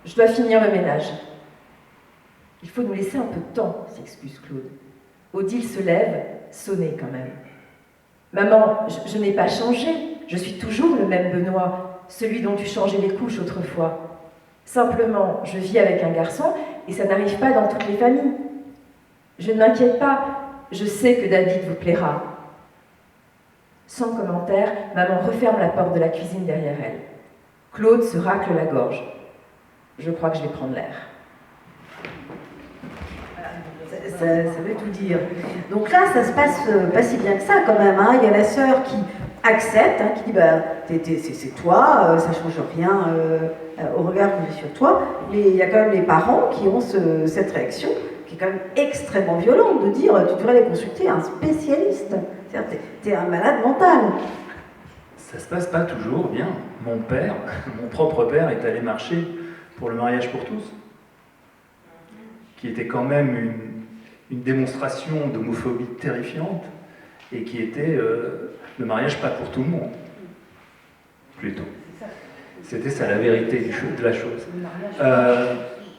Je dois finir le ménage. Il faut nous laisser un peu de temps, s'excuse Claude. Odile se lève, sonnée quand même. Maman, je n'ai pas changé. Je suis toujours le même Benoît, celui dont tu changeais les couches autrefois. Simplement, je vis avec un garçon et ça n'arrive pas dans toutes les familles. Je ne m'inquiète pas, je sais que David vous plaira. Sans commentaire, maman referme la porte de la cuisine derrière elle. Claude se racle la gorge. Je crois que je vais prendre l'air. Ça veut tout dire. Donc là, ça se passe pas si bien que ça quand même. Hein. Il y a la sœur qui accepte, hein, qui dit bah, c'est toi, ça change rien au regard que j'ai sur toi. Mais il y a quand même les parents qui ont cette réaction qui est quand même extrêmement violente de dire tu devrais aller consulter un spécialiste. C'est-à-dire t'es un malade mental. Ça se passe pas toujours bien. Mon père, mon propre père, est allé marcher pour le mariage pour tous, qui était quand même une démonstration d'homophobie terrifiante, et qui était le mariage pas pour tout le monde, plutôt. C'était ça la vérité de la chose.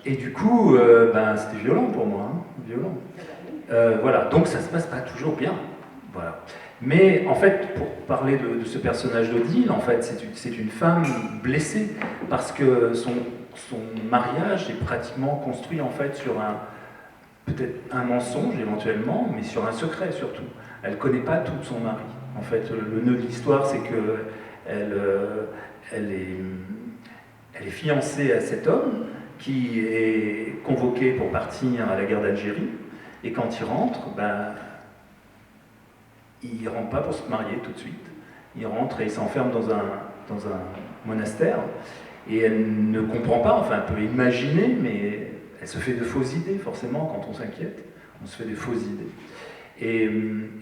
Et du coup, c'était violent pour moi, hein, violent. Voilà, donc ça se passe pas toujours bien. Voilà. Mais en fait, pour parler de ce personnage d'Odile, en fait, c'est une femme blessée parce que son mariage est pratiquement construit en fait sur peut-être un mensonge éventuellement, mais sur un secret surtout. Elle ne connaît pas tout de son mari. En fait, le nœud de l'histoire, c'est qu'elle est fiancée à cet homme qui est convoqué pour partir à la guerre d'Algérie, et quand il rentre, il ne rentre pas pour se marier tout de suite. Il rentre et il s'enferme dans un monastère, et elle ne comprend pas, enfin elle peut imaginer, mais elle se fait de fausses idées, forcément, quand on s'inquiète, on se fait des fausses idées.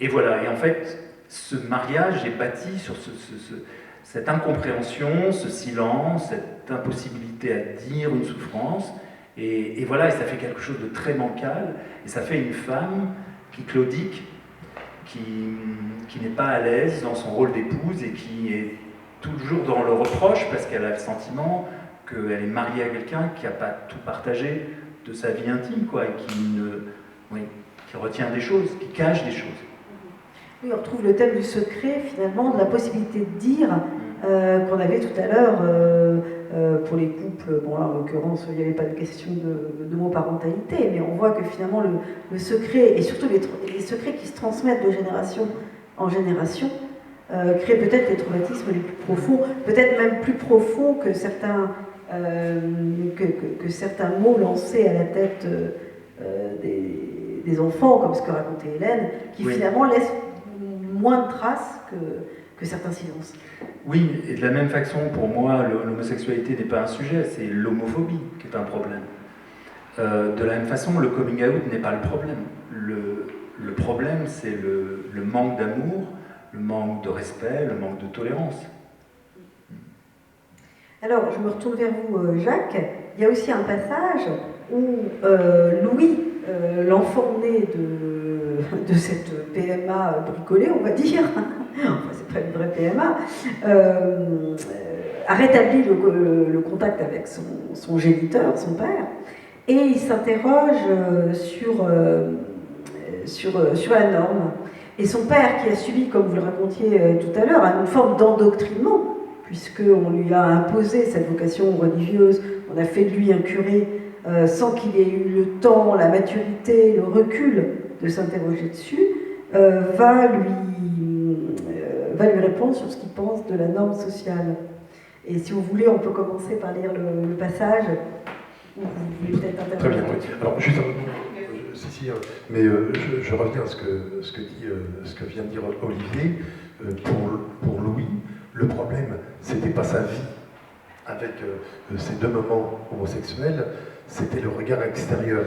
Et voilà, et en fait, ce mariage est bâti sur cette incompréhension, ce silence, cette impossibilité à dire une souffrance, et voilà, et ça fait quelque chose de très bancal, et ça fait une femme qui claudique, qui n'est pas à l'aise dans son rôle d'épouse, et qui est toujours dans le reproche, parce qu'elle a le sentiment qu'elle est mariée à quelqu'un qui n'a pas tout partagé de sa vie intime, quoi, et qui retient des choses, qui cache des choses. Oui, on retrouve le thème du secret, finalement, de la possibilité de dire, qu'on avait tout à l'heure pour les couples. Bon, là, en l'occurrence, il n'y avait pas de question d'homoparentalité, mais on voit que finalement, le secret, et surtout les secrets qui se transmettent de génération en génération, créent peut-être les traumatismes les plus profonds, peut-être même plus profonds que certains mots lancés à la tête des enfants, comme ce que racontait Hélène, qui finalement laissent moins de traces que certains silences. Oui, et de la même façon, pour moi, l'homosexualité n'est pas un sujet, c'est l'homophobie qui est un problème. De la même façon, le coming out n'est pas le problème. Le problème, c'est le manque d'amour, le manque de respect, le manque de tolérance. Alors, je me retourne vers vous, Jacques. Il y a aussi un passage où Louis, l'enfant né de cette PMA bricolée, on va dire, enfin, c'est pas une vraie PMA, a rétabli le contact avec son géniteur, son père, et il s'interroge sur la norme. Et son père, qui a subi, comme vous le racontiez tout à l'heure, une forme d'endoctrinement, puisqu'on lui a imposé cette vocation religieuse, on a fait de lui un curé sans qu'il ait eu le temps, la maturité, le recul de s'interroger dessus, va lui répondre sur ce qu'il pense de la norme sociale. Et si vous voulez, on peut commencer par lire le passage, ou vous voulez peut-être intervenir. Très bien, oui. Alors, juste mais je reviens à ce que vient de dire Olivier. Pour Louis, le problème, c'était pas sa vie avec ces deux moments homosexuels, c'était le regard extérieur.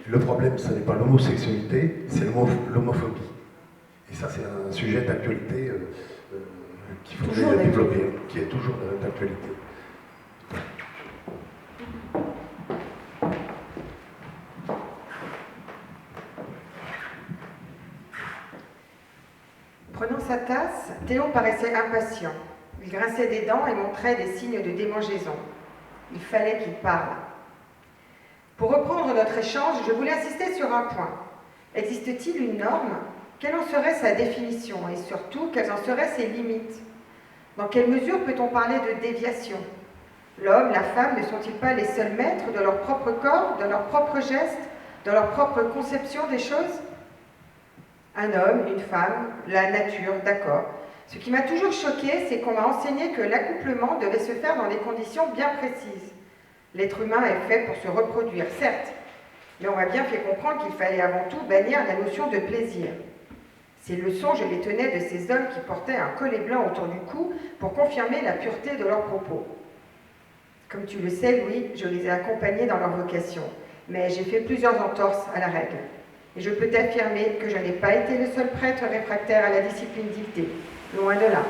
Le problème, ce n'est pas l'homosexualité, c'est l'homophobie. Et ça, c'est un sujet d'actualité qu'il faudrait développer, qui est toujours d'actualité. Prenant sa tasse, Théo paraissait impatient. Il grinçait des dents et montrait des signes de démangeaison. Il fallait qu'il parle. Pour reprendre notre échange, je voulais insister sur un point. Existe-t-il une norme? Quelle en serait sa définition? Et surtout, quelles en seraient ses limites? Dans quelle mesure peut-on parler de déviation? L'homme, la femme ne sont-ils pas les seuls maîtres de leur propre corps, de leurs propres gestes, de leur propre conception des choses? Un homme, une femme, la nature, d'accord. Ce qui m'a toujours choqué, c'est qu'on m'a enseigné que l'accouplement devait se faire dans des conditions bien précises. L'être humain est fait pour se reproduire, certes, Mais on m'a bien fait comprendre qu'il fallait avant tout bannir la notion de plaisir. Ces leçons, je les tenais de ces hommes qui portaient un collet blanc autour du cou pour confirmer la pureté de leurs propos. Comme tu le sais, Louis, je les ai accompagnés dans leur vocation, mais j'ai fait plusieurs entorses à la règle. Et je peux t'affirmer que je n'ai pas été le seul prêtre réfractaire à la discipline dictée, loin de là.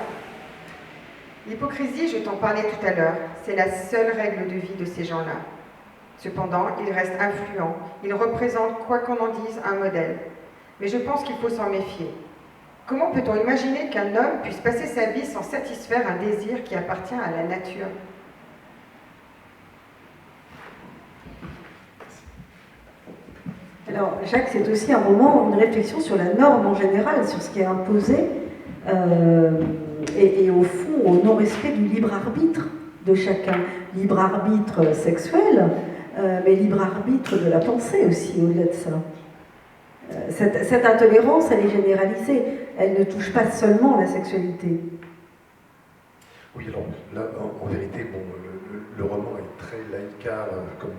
L'hypocrisie, je t'en parlais tout à l'heure, c'est la seule règle de vie de ces gens-là. Cependant, ils restent influents, ils représentent, quoi qu'on en dise, un modèle. Mais je pense qu'il faut s'en méfier. Comment peut-on imaginer qu'un homme puisse passer sa vie sans satisfaire un désir qui appartient à la nature ? Alors, Jacques, c'est aussi un moment, une réflexion sur la norme en général, sur ce qui est imposé, et au fond, au non-respect du libre arbitre de chacun. Libre arbitre sexuel, mais libre arbitre de la pensée aussi, au-delà de ça. Cette intolérance, elle est généralisée. Elle ne touche pas seulement la sexualité. Oui, alors là, en vérité, bon, le roman est très laïcard, comme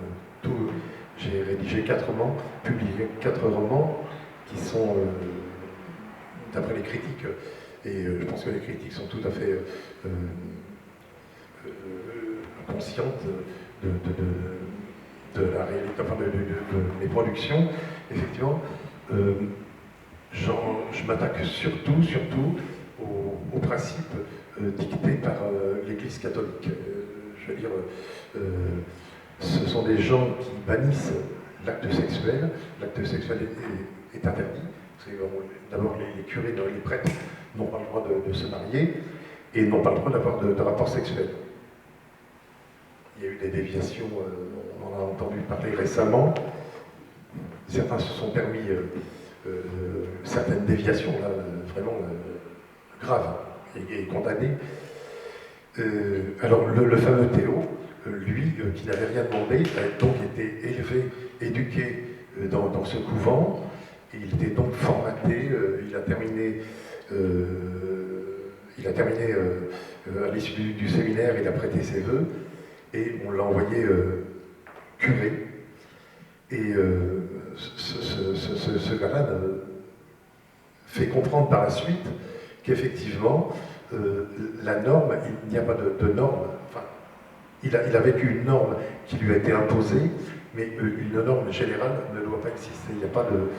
tout. J'ai rédigé 4 romans, publié 4 romans qui sont, d'après les critiques, et je pense que les critiques sont tout à fait conscientes de la réalité, enfin de mes productions. Effectivement, je m'attaque surtout aux principes dictés par l'Église catholique. Je veux dire, ce sont des gens qui bannissent l'acte sexuel. L'acte sexuel est interdit. D'abord, les curés, les prêtres n'ont pas le droit de se marier et n'ont pas le droit d'avoir de rapports sexuels. Il y a eu des déviations, on en a entendu parler récemment. Certains se sont permis certaines déviations, là, vraiment graves et condamnées. Alors, le fameux Théo, lui, qui n'avait rien demandé, a donc été élevé, éduqué dans ce couvent. Et il était donc formaté, il a terminé à l'issue du séminaire, il a prêté ses vœux, et on l'a envoyé curé. Et ce gars-là fait comprendre par la suite qu'effectivement, la norme, il n'y a pas de norme. Enfin, il a vécu une norme qui lui a été imposée, mais une norme générale ne doit pas exister. Il n'y a pas de...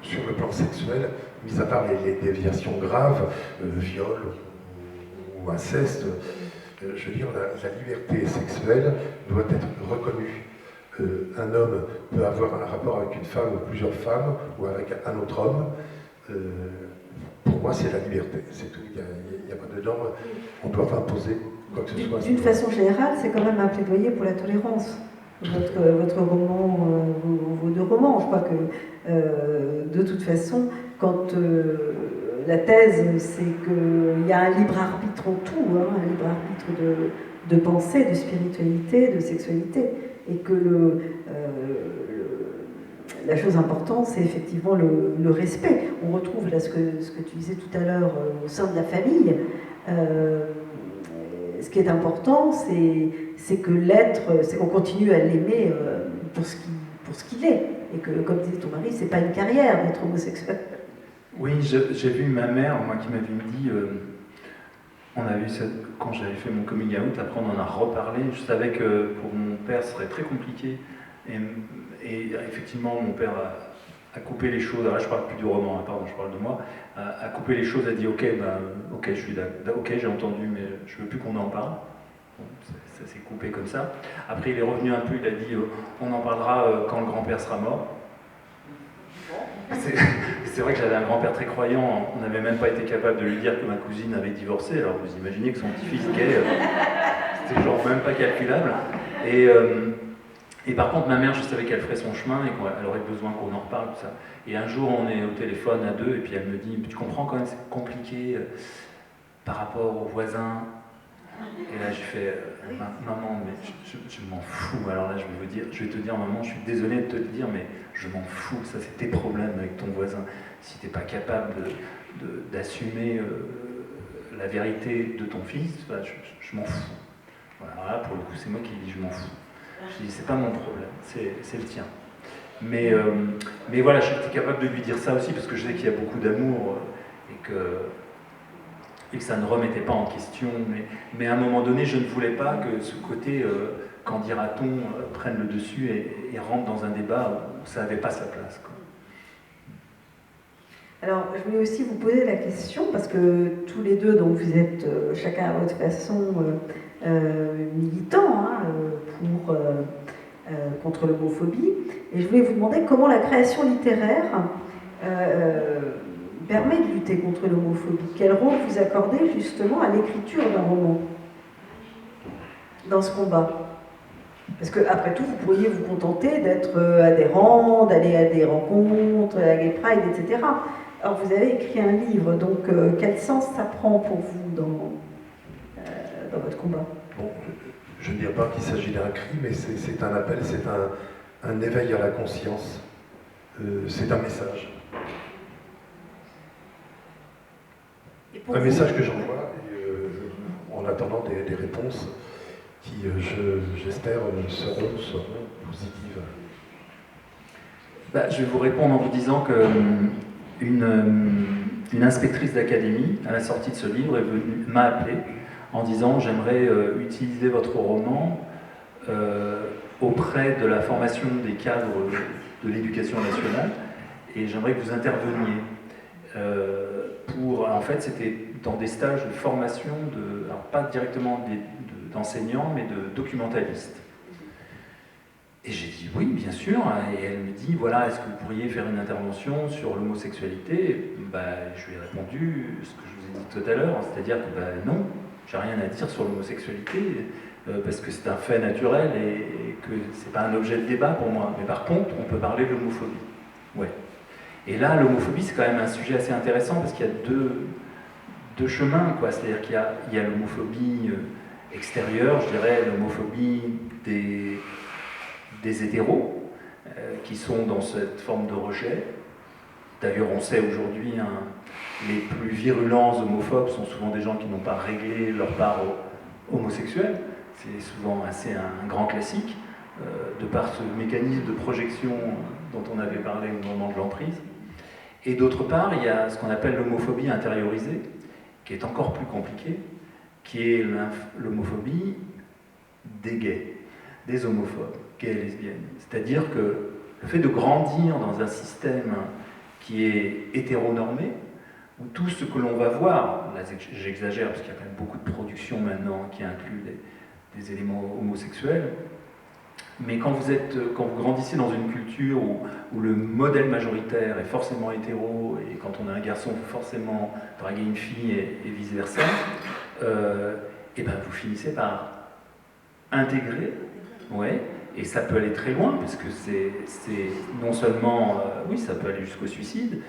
Sur le plan sexuel, mis à part les déviations graves, viol ou inceste, je veux dire, la liberté sexuelle doit être reconnue. Un homme peut avoir un rapport avec une femme ou plusieurs femmes, ou avec un autre homme. Pour moi, c'est la liberté, c'est tout. Il n'y a pas de normes, on ne doit pas imposer quoi que ce soit. D'une façon générale, c'est quand même un plaidoyer pour la tolérance. Votre roman, vos 2 romans, je crois que de toute façon, quand la thèse, c'est qu'il y a un libre arbitre en tout, hein, un libre arbitre de pensée, de spiritualité, de sexualité, et que la chose importante, c'est effectivement le respect. On retrouve là ce que tu disais tout à l'heure au sein de la famille. Ce qui est important, c'est que l'être, c'est qu'on continue à l'aimer pour ce qu'il est. Et que, comme disait ton mari, c'est pas une carrière d'être homosexuel. Oui, j'ai vu ma mère, moi, qui m'avait dit, on a vu ça quand j'avais fait mon coming out, après on en a reparlé, je savais que pour mon père ce serait très compliqué, et effectivement mon père a coupé les choses, alors là je parle plus du roman, pardon, je parle de moi, a coupé les choses, a dit ok, ok, je suis d'accord, ok, j'ai entendu, mais je veux plus qu'on en parle. Bon, ça s'est coupé comme ça. Après il est revenu un peu, il a dit on en parlera quand le grand-père sera mort. C'est vrai que j'avais un grand-père très croyant, on n'avait même pas été capable de lui dire que ma cousine avait divorcé, alors vous imaginez que son petit-fils gay, c'était genre même pas calculable. Et par contre, ma mère, je savais qu'elle ferait son chemin et qu'elle aurait besoin qu'on en reparle, tout ça. Et un jour, on est au téléphone à 2, et puis elle me dit, tu comprends quand même, c'est compliqué par rapport aux voisins. Et là, je fais, maman, mais je m'en fous. Alors là, je vais te dire, maman, je suis désolé de te le dire, mais je m'en fous. Ça, c'est tes problèmes avec ton voisin. Si tu n'es pas capable d'assumer la vérité de ton fils, bah, je m'en fous. Voilà, là, pour le coup, c'est moi qui dis, je m'en fous. Je dis, c'est pas mon problème, c'est le tien. Mais voilà, j'étais capable de lui dire ça aussi, parce que je sais qu'il y a beaucoup d'amour et que ça ne remettait pas en question. Mais à un moment donné, je ne voulais pas que ce côté qu'en dira-t-on prenne le dessus et rentre dans un débat où ça n'avait pas sa place, quoi. Alors, je voulais aussi vous poser la question, parce que tous les deux, donc vous êtes chacun à votre façon militants contre l'homophobie, et je voulais vous demander comment la création littéraire permet de lutter contre l'homophobie. Quel rôle vous accordez justement à l'écriture d'un roman dans ce combat? Parce que après tout, vous pourriez vous contenter d'être adhérent, d'aller à des rencontres, à Gay Pride, etc. Alors vous avez écrit un livre, donc quel sens ça prend pour vous dans votre combat? Bon, je ne dirais pas qu'il s'agit d'un cri, mais c'est un appel, c'est un éveil à la conscience, c'est un message. Un message que j'envoie en attendant des réponses qui, j'espère, seront positives. Je vais vous répondre en vous disant que une inspectrice d'académie, à la sortie de ce livre, m'a appelé en disant « J'aimerais utiliser votre roman auprès de la formation des cadres de l'éducation nationale et j'aimerais que vous interveniez. » En fait, c'était dans des stages de formation, alors pas directement d'enseignants, mais de documentalistes. Et j'ai dit oui, bien sûr, et elle me dit, voilà, est-ce que vous pourriez faire une intervention sur l'homosexualité? Je lui ai répondu ce que je vous ai dit tout à l'heure, c'est-à-dire que non, j'ai rien à dire sur l'homosexualité, parce que c'est un fait naturel et que c'est pas un objet de débat pour moi. Mais par contre, on peut parler de l'homophobie. Ouais. Et là, l'homophobie, c'est quand même un sujet assez intéressant, parce qu'il y a deux chemins, quoi. C'est-à-dire qu'il y a l'homophobie extérieure, je dirais, l'homophobie des hétéros, qui sont dans cette forme de rejet. D'ailleurs, on sait aujourd'hui, les plus virulents homophobes sont souvent des gens qui n'ont pas réglé leur part homosexuelle. C'est souvent un grand classique, de par ce mécanisme de projection dont on avait parlé au moment de l'emprise. Et d'autre part, il y a ce qu'on appelle l'homophobie intériorisée, qui est encore plus compliquée, qui est l'homophobie des gays, des homophobes, gays et lesbiennes. C'est-à-dire que le fait de grandir dans un système qui est hétéronormé, où tout ce que l'on va voir, là j'exagère parce qu'il y a quand même beaucoup de productions maintenant qui incluent des éléments homosexuels, mais quand vous grandissez dans une culture où le modèle majoritaire est forcément hétéro, et quand on est un garçon, il faut forcément draguer une fille et vice-versa, et vous finissez par intégrer, ouais, et ça peut aller très loin, parce que c'est non seulement, oui, ça peut aller jusqu'au suicide,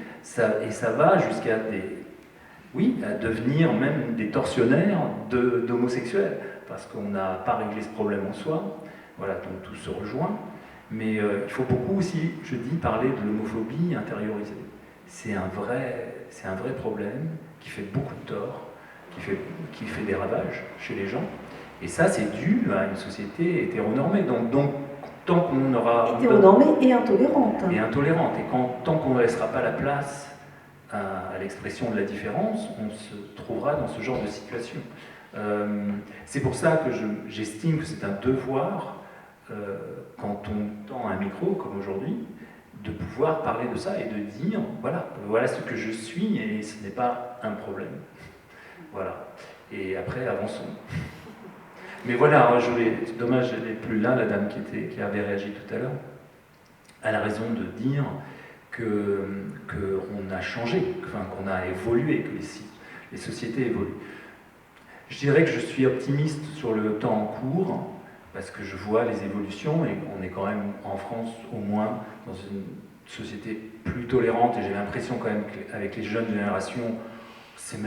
et ça va jusqu'à à devenir même des tortionnaires d'homosexuels, parce qu'on n'a pas réglé ce problème en soi. Voilà, donc tout se rejoint, mais il faut beaucoup aussi, je dis, parler de l'homophobie intériorisée. C'est un vrai problème qui fait beaucoup de tort, qui fait des ravages chez les gens, et ça c'est dû à une société hétéronormée. Donc tant qu'on aura... Hétéronormée et intolérante. Et intolérante, et tant qu'on ne laissera pas la place à l'expression de la différence, on se trouvera dans ce genre de situation. C'est pour ça que j'estime que c'est un devoir, quand on tend un micro, comme aujourd'hui, de pouvoir parler de ça et de dire, voilà ce que je suis, et ce n'est pas un problème. Voilà. Et après, avançons. Mais voilà, c'est dommage, elle n'est plus là, la dame qui avait réagi tout à l'heure. Elle a raison de dire qu'on a changé, qu'on a évolué, que les sociétés évoluent. Je dirais que je suis optimiste sur le temps en cours, parce que je vois les évolutions, et on est quand même en France, au moins, dans une société plus tolérante, et j'ai l'impression quand même qu'avec les jeunes générations, c'est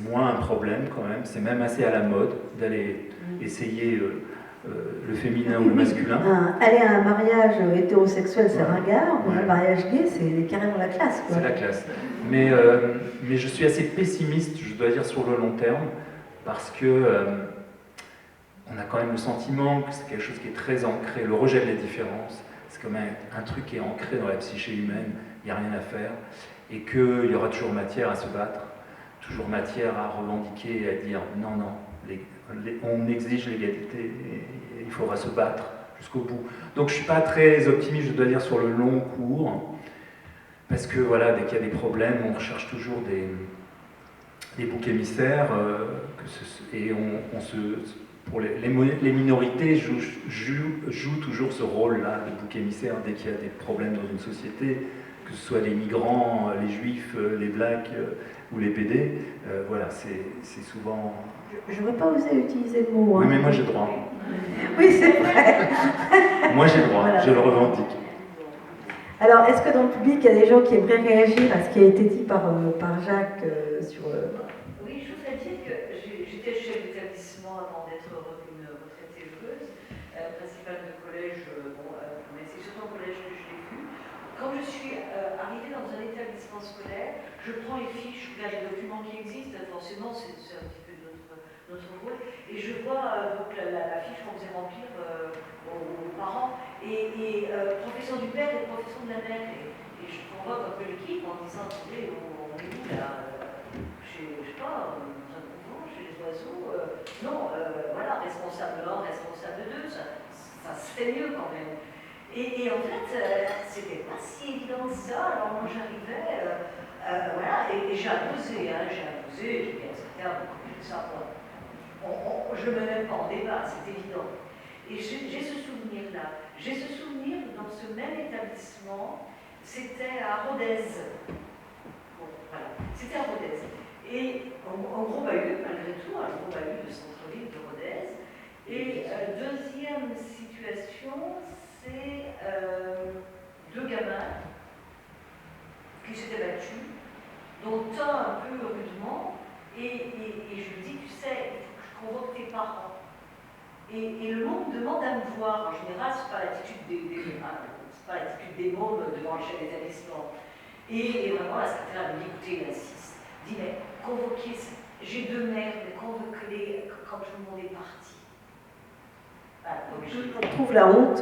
moins un problème quand même, c'est même assez à la mode d'aller essayer le féminin ou le masculin. Aller à un mariage hétérosexuel, c'est ringard, mais un mariage gay, c'est carrément la classe, quoi. C'est la classe. Mais je suis assez pessimiste, je dois dire, sur le long terme, parce que on a quand même le sentiment que c'est quelque chose qui est très ancré, le rejet de la différence, c'est comme un truc qui est ancré dans la psyché humaine, il n'y a rien à faire, et qu'il y aura toujours matière à se battre, toujours matière à revendiquer et à dire non, on exige l'égalité et il faudra se battre jusqu'au bout. Donc je ne suis pas très optimiste, je dois dire, sur le long cours, parce que voilà, dès qu'il y a des problèmes, on recherche toujours des boucs émissaires, et pour les minorités jouent toujours ce rôle-là de bouc émissaire dès qu'il y a des problèmes dans une société, que ce soit les migrants, les juifs, les blacks ou les PD. Voilà, c'est souvent... Je n'aurais pas osé utiliser le mot. Oui, mais moi j'ai droit. Oui, c'est vrai. Moi j'ai droit, voilà. Je le revendique. Alors, est-ce que dans le public, il y a des gens qui aimeraient réagir à ce qui a été dit par Jacques sur... Oui, je voudrais dire que j'étais chef d'établissement avant d'être une retraitée heureuse, principale de collège, mais c'est surtout en collège que je l'ai vu. Quand je suis arrivée dans un établissement scolaire, je prends les fiches, je regarde les documents qui existent, forcément c'est un petit peu notre rôle, et je vois donc la fiche qu'on faisait remplir aux parents, et professeur du père et professeur de la mère, et je convoque un peu l'équipe en disant, attendez, on est où là, je sais pas, dans un couvent, chez les oiseaux, non, voilà, responsable 1, responsable 2, ça se fait mieux quand même. Et en fait, c'était pas si évident que ça, alors moi j'arrivais, voilà, et j'ai imposé, j'ai dit, etc., ça, je ne me mets pas en débat, c'est évident. Et j'ai ce souvenir-là. J'ai ce souvenir dans ce même établissement, c'était à Rodez. Bon, voilà, c'était à Rodez. Et en gros bahut, malgré tout, un gros bahut de centre-ville de Rodez. Et deuxième situation, c'est 2 gamins qui s'étaient battus, dont un peu rudement, et je lui dis, tu sais, il faut que je convoque tes parents. Et le monde demande à me voir. En général, ce n'est pas l'attitude des mômes devant le chef d'établissement. Et vraiment, la secrétaire me dit, écoutez, il insiste. Dit, mais convoquez, j'ai 2 mères, mais convoquez-les quand tout le monde est parti. Voilà, donc on trouve la honte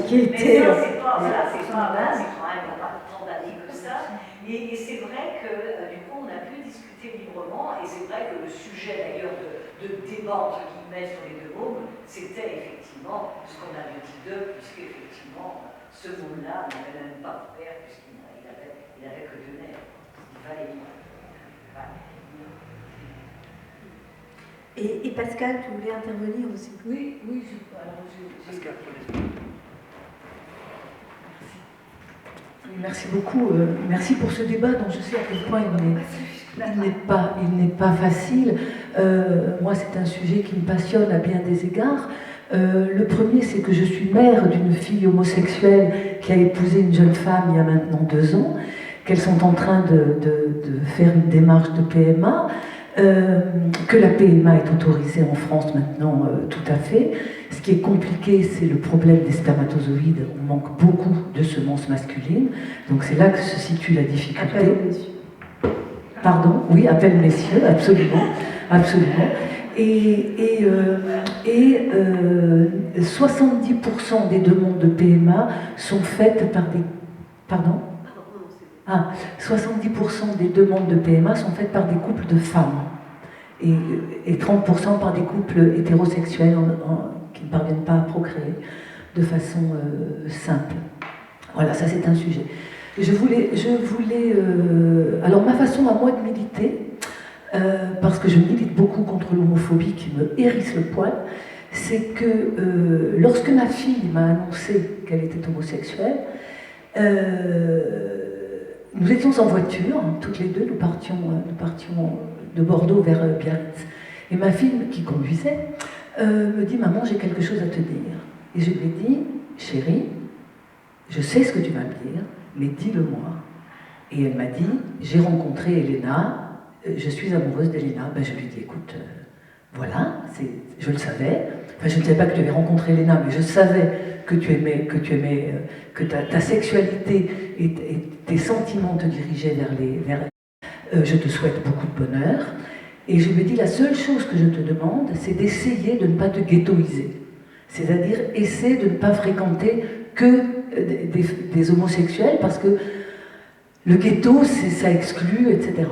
qui était... Mais ça, c'est pas quand même, on n'a pas tant d'années que ça. Et c'est vrai que, du coup, on a pu discuter librement, et c'est vrai que le sujet, d'ailleurs, de débat, entre guillemets, sur les 2 mômes, c'était effectivement ce qu'on avait dit d'eux, puisqu'effectivement, ce môme-là n'avait même pas de père, puisqu'il n'avait que 2 mères. Il fallait y voilà. Et Pascal, tu voulais intervenir aussi? Oui, Pascal, merci beaucoup. Merci pour ce débat dont je sais à quel point il n'est pas facile. Moi, c'est un sujet qui me passionne à bien des égards. Le premier, c'est que je suis mère d'une fille homosexuelle qui a épousé une jeune femme il y a maintenant 2 ans, qu'elles sont en train de faire une démarche de PMA, que la PMA est autorisée en France maintenant tout à fait. Ce qui est compliqué, c'est le problème des spermatozoïdes. On manque beaucoup de semences masculines, donc c'est là que se situe la difficulté. Appel messieurs. Pardon, oui, appel messieurs, absolument, absolument. Et 70% des demandes de PMA sont faites par des... Pardon ? 70% des demandes de PMA sont faites par des couples de femmes et 30% par des couples hétérosexuels qui ne parviennent pas à procréer de façon simple. Voilà, ça c'est un sujet. Je voulais alors ma façon à moi de militer, parce que je milite beaucoup contre l'homophobie qui me hérisse le poil, c'est que lorsque ma fille m'a annoncé qu'elle était homosexuelle, nous étions en voiture, toutes les deux, nous partions de Bordeaux vers Biarritz. Et ma fille, qui conduisait, me dit « Maman, j'ai quelque chose à te dire ». Et je lui ai dit « Chérie, je sais ce que tu vas me dire, mais dis-le-moi ». Et elle m'a dit « J'ai rencontré Elena, je suis amoureuse d'Elena ». Ben, je lui ai dit « Écoute, voilà, je le savais. Enfin, je ne savais pas que tu avais rencontré Elena, mais je savais que que ta sexualité et tes sentiments te dirigeaient vers je te souhaite beaucoup de bonheur. Et je lui ai dit, la seule chose que je te demande, c'est d'essayer de ne pas te ghettoiser. C'est-à-dire, essaie de ne pas fréquenter que des homosexuels, parce que le ghetto, ça exclut, etc.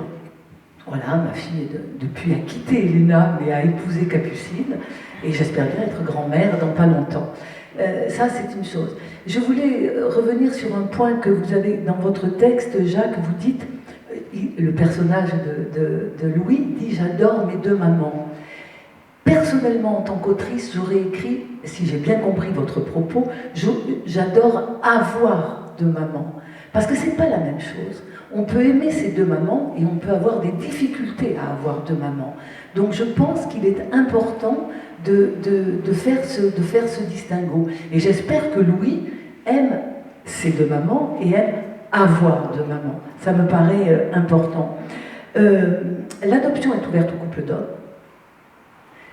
Voilà, ma fille, depuis, a quitté Elena, mais a épousé Capucine, et j'espère bien être grand-mère dans pas longtemps. Ça, c'est une chose. Je voulais revenir sur un point que vous avez dans votre texte, Jacques, vous dites, le personnage de Louis dit « J'adore mes deux mamans ». Personnellement, en tant qu'autrice, j'aurais écrit, si j'ai bien compris votre propos, j'adore avoir deux mamans. Parce que c'est pas la même chose. On peut aimer ses deux mamans et on peut avoir des difficultés à avoir deux mamans. Donc je pense qu'il est important de faire ce distinguo. Et j'espère que Louis aime ses deux mamans et aime avoir deux mamans. Ça me paraît important. L'adoption est ouverte aux couples d'hommes.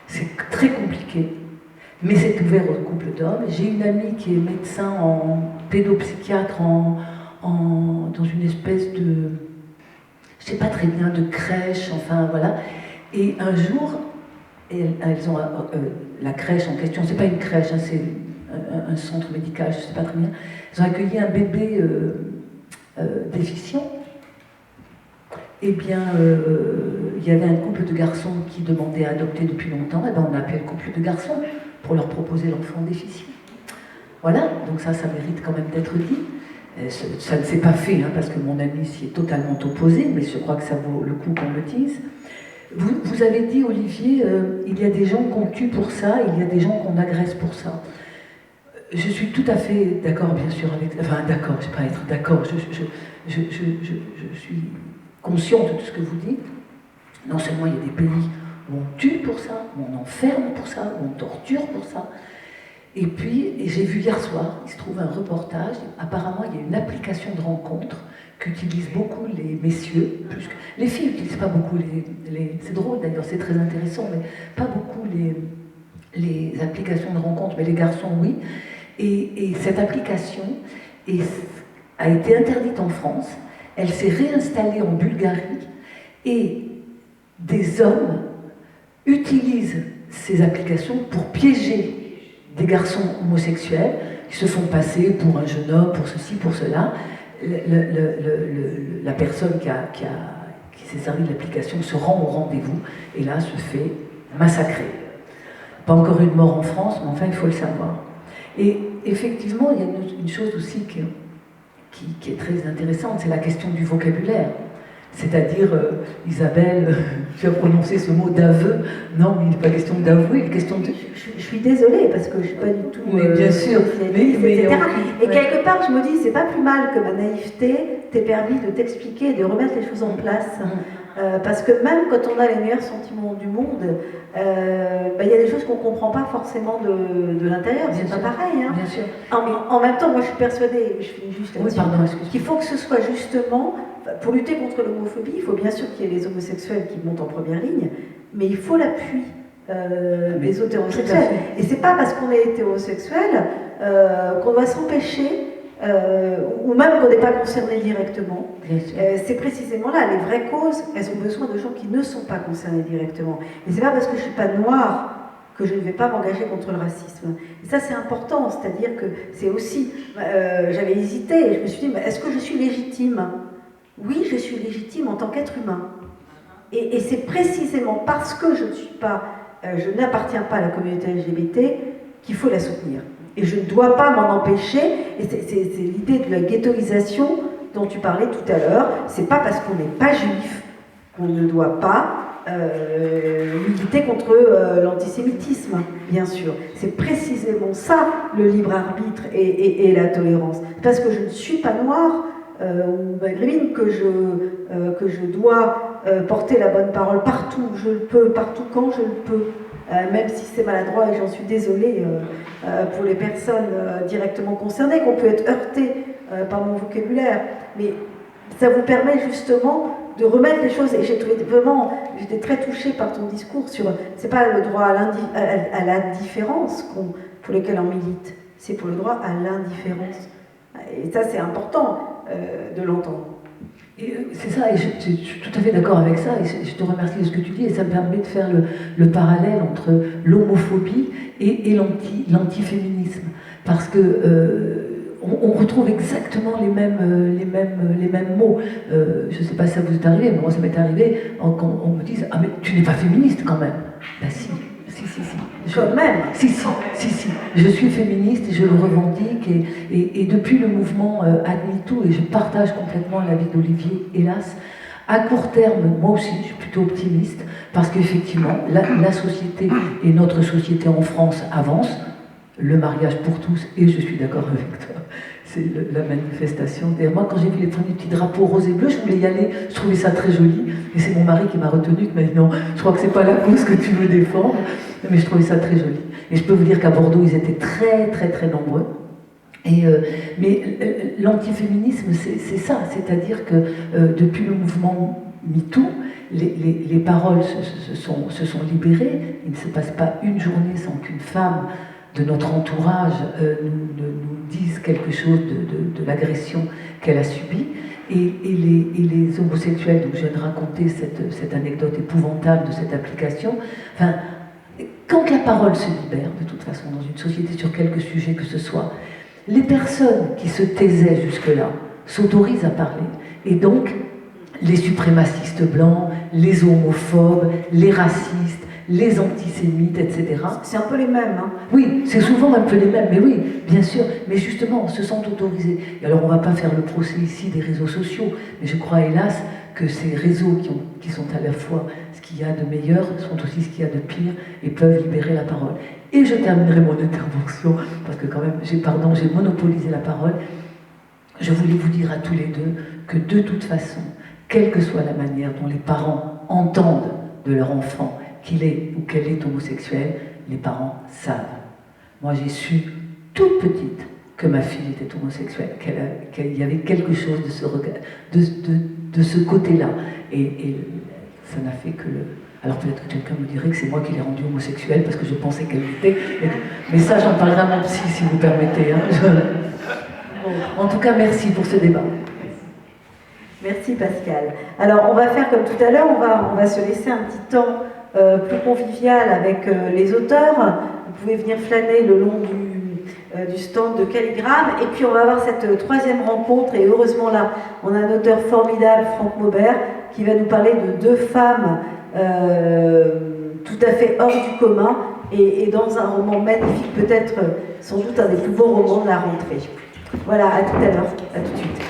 C'est très compliqué, mais c'est ouvert aux couples d'hommes. J'ai une amie qui est médecin en pédopsychiatre dans une espèce de, je sais pas très bien, de crèche, enfin voilà. Et un jour, elles ont la crèche en question, c'est pas une crèche, hein, c'est un centre médical, je sais pas très bien. Ils ont accueilli un bébé déficient. Eh bien, il y avait un couple de garçons qui demandait à adopter depuis longtemps. Et ben, on a appelé le couple de garçons pour leur proposer l'enfant déficient. Voilà, donc ça mérite quand même d'être dit. Ça ne s'est pas fait, hein, parce que mon ami s'y est totalement opposé, mais je crois que ça vaut le coup qu'on le dise. Vous avez dit, Olivier, il y a des gens qu'on tue pour ça, il y a des gens qu'on agresse pour ça. Je suis tout à fait d'accord, bien sûr, avec... Enfin, d'accord, je ne vais pas être d'accord, je suis consciente de ce que vous dites. Non seulement il y a des pays où on tue pour ça, où on enferme pour ça, où on torture pour ça. Et puis, j'ai vu hier soir, il se trouve un reportage, apparemment il y a une application de rencontre qu'utilisent beaucoup les messieurs, plus que... Les filles n'utilisent pas beaucoup c'est drôle d'ailleurs, c'est très intéressant, mais pas beaucoup les applications de rencontre, mais les garçons oui. Et cette application a été interdite en France, elle s'est réinstallée en Bulgarie, et des hommes utilisent ces applications pour piéger des garçons homosexuels qui se font passer pour un jeune homme, pour ceci, pour cela. La personne qui s'est servie de l'application se rend au rendez-vous et là se fait massacrer. Pas encore une mort en France, mais enfin il faut le savoir. Et effectivement, il y a une chose aussi qui est très intéressante, c'est la question du vocabulaire. C'est-à-dire, Isabelle, tu as prononcé ce mot d'aveu. Non, il n'est pas question d'avouer, il est question de... Je suis désolée, parce que je ne suis pas du tout... Mais bien sûr, etc. Et quelque part, je me dis, c'est pas plus mal que ma naïveté t'ait permis de t'expliquer et de remettre les choses en place. Parce que même quand on a les meilleurs sentiments du monde, il y a des choses qu'on ne comprend pas forcément de l'intérieur, c'est pas pareil. Hein. Bien sûr. En même temps, moi je suis persuadée, je finis juste là-dessus, qu'il faut que ce soit justement, pour lutter contre l'homophobie, il faut bien sûr qu'il y ait les homosexuels qui montent en première ligne, mais il faut l'appui des hétérosexuels. Et c'est pas parce qu'on est hétérosexuel qu'on doit s'empêcher ou même qu'on n'est pas concerné directement. C'est précisément là, les vraies causes, elles ont besoin de gens qui ne sont pas concernés directement. Et c'est pas parce que je ne suis pas noire que je ne vais pas m'engager contre le racisme. Et ça c'est important, c'est-à-dire que c'est aussi, j'avais hésité et je me suis dit, est-ce que je suis légitime ? Oui, je suis légitime en tant qu'être humain. Et c'est précisément parce que je n'appartiens pas à la communauté LGBT qu'il faut la soutenir. Et je ne dois pas m'en empêcher, et c'est l'idée de la ghettoisation dont tu parlais tout à l'heure. C'est pas parce qu'on n'est pas juif qu'on ne doit pas militer contre l'antisémitisme, bien sûr. C'est précisément ça, le libre arbitre et la tolérance. Parce que je ne suis pas noire ou maghrébine que je dois porter la bonne parole partout où je le peux, partout quand je le peux. Même si c'est maladroit, et j'en suis désolée pour les personnes directement concernées, qu'on peut être heurté par mon vocabulaire, mais ça vous permet justement de remettre les choses, et j'étais très touchée par ton discours sur, c'est pas le droit à l'indifférence pour lequel on milite, c'est pour le droit à l'indifférence. Et ça c'est important de l'entendre. C'est ça, et je suis tout à fait d'accord avec ça, et je te remercie de ce que tu dis, et ça me permet de faire le parallèle entre l'homophobie et l'antiféminisme. Parce que on retrouve exactement les mêmes mots. Je ne sais pas si ça vous est arrivé, mais moi ça m'est arrivé quand on me dise « Ah mais tu n'es pas féministe quand même !» Ben si. Quand même. Si. Je suis féministe et je le revendique. Et depuis le mouvement AdMeToo, et je partage complètement l'avis d'Olivier, hélas, à court terme, moi aussi, je suis plutôt optimiste, parce qu'effectivement, la société et notre société en France avance. Le mariage pour tous, et je suis d'accord avec toi, c'est la manifestation. D'ailleurs, moi, quand j'ai vu les premiers petits drapeaux roses et bleus, je voulais y aller, je trouvais ça très joli, et c'est mon mari qui m'a retenu, qui m'a dit non, je crois que c'est pas la cause que tu veux défendre, mais je trouvais ça très joli. Et je peux vous dire qu'à Bordeaux, ils étaient très nombreux. Mais l'antiféminisme, c'est ça, c'est-à-dire que depuis le mouvement MeToo, les paroles se sont libérées. Il ne se passe pas une journée sans qu'une femme de notre entourage nous dise quelque chose de l'agression qu'elle a subie. Et les homosexuels, donc je viens de raconter cette anecdote épouvantable de cette application, enfin, quand la parole se libère, de toute façon, dans une société sur quelque sujet que ce soit, les personnes qui se taisaient jusque-là s'autorisent à parler. Et donc, les suprémacistes blancs, les homophobes, les racistes, les antisémites, etc. C'est un peu les mêmes. Hein. Oui, c'est souvent un peu les mêmes, mais oui, bien sûr. Mais justement, se sentent autorisés. Et alors, on ne va pas faire le procès ici des réseaux sociaux, mais je crois, hélas, que ces réseaux qui sont à la fois ce qu'il y a de meilleur, sont aussi ce qu'il y a de pire, et peuvent libérer la parole. Et je terminerai mon intervention, parce que quand même, j'ai monopolisé la parole. Je voulais vous dire à tous les deux que de toute façon, quelle que soit la manière dont les parents entendent de leur enfant qu'il est ou qu'elle est homosexuelle, les parents savent. Moi, j'ai su, toute petite, que ma fille était homosexuelle, qu'il y avait quelque chose de ce côté-là. Et ça n'a fait que le... Alors peut-être que quelqu'un me dirait que c'est moi qui l'ai rendue homosexuelle parce que je pensais qu'elle l'était. Mais ça, j'en parlerai à mon psy, si vous permettez. Hein. Bon, en tout cas, merci pour ce débat. Merci Pascal. Alors on va faire comme tout à l'heure, on va se laisser un petit temps plus convivial avec les auteurs. Vous pouvez venir flâner le long du stand de Calligramme. Et puis on va avoir cette troisième rencontre. Et heureusement là, on a un auteur formidable, Franck Maubert, qui va nous parler de deux femmes tout à fait hors du commun et dans un roman magnifique, peut-être sans doute un des plus beaux romans de la rentrée. Voilà, à tout à l'heure, à tout de suite.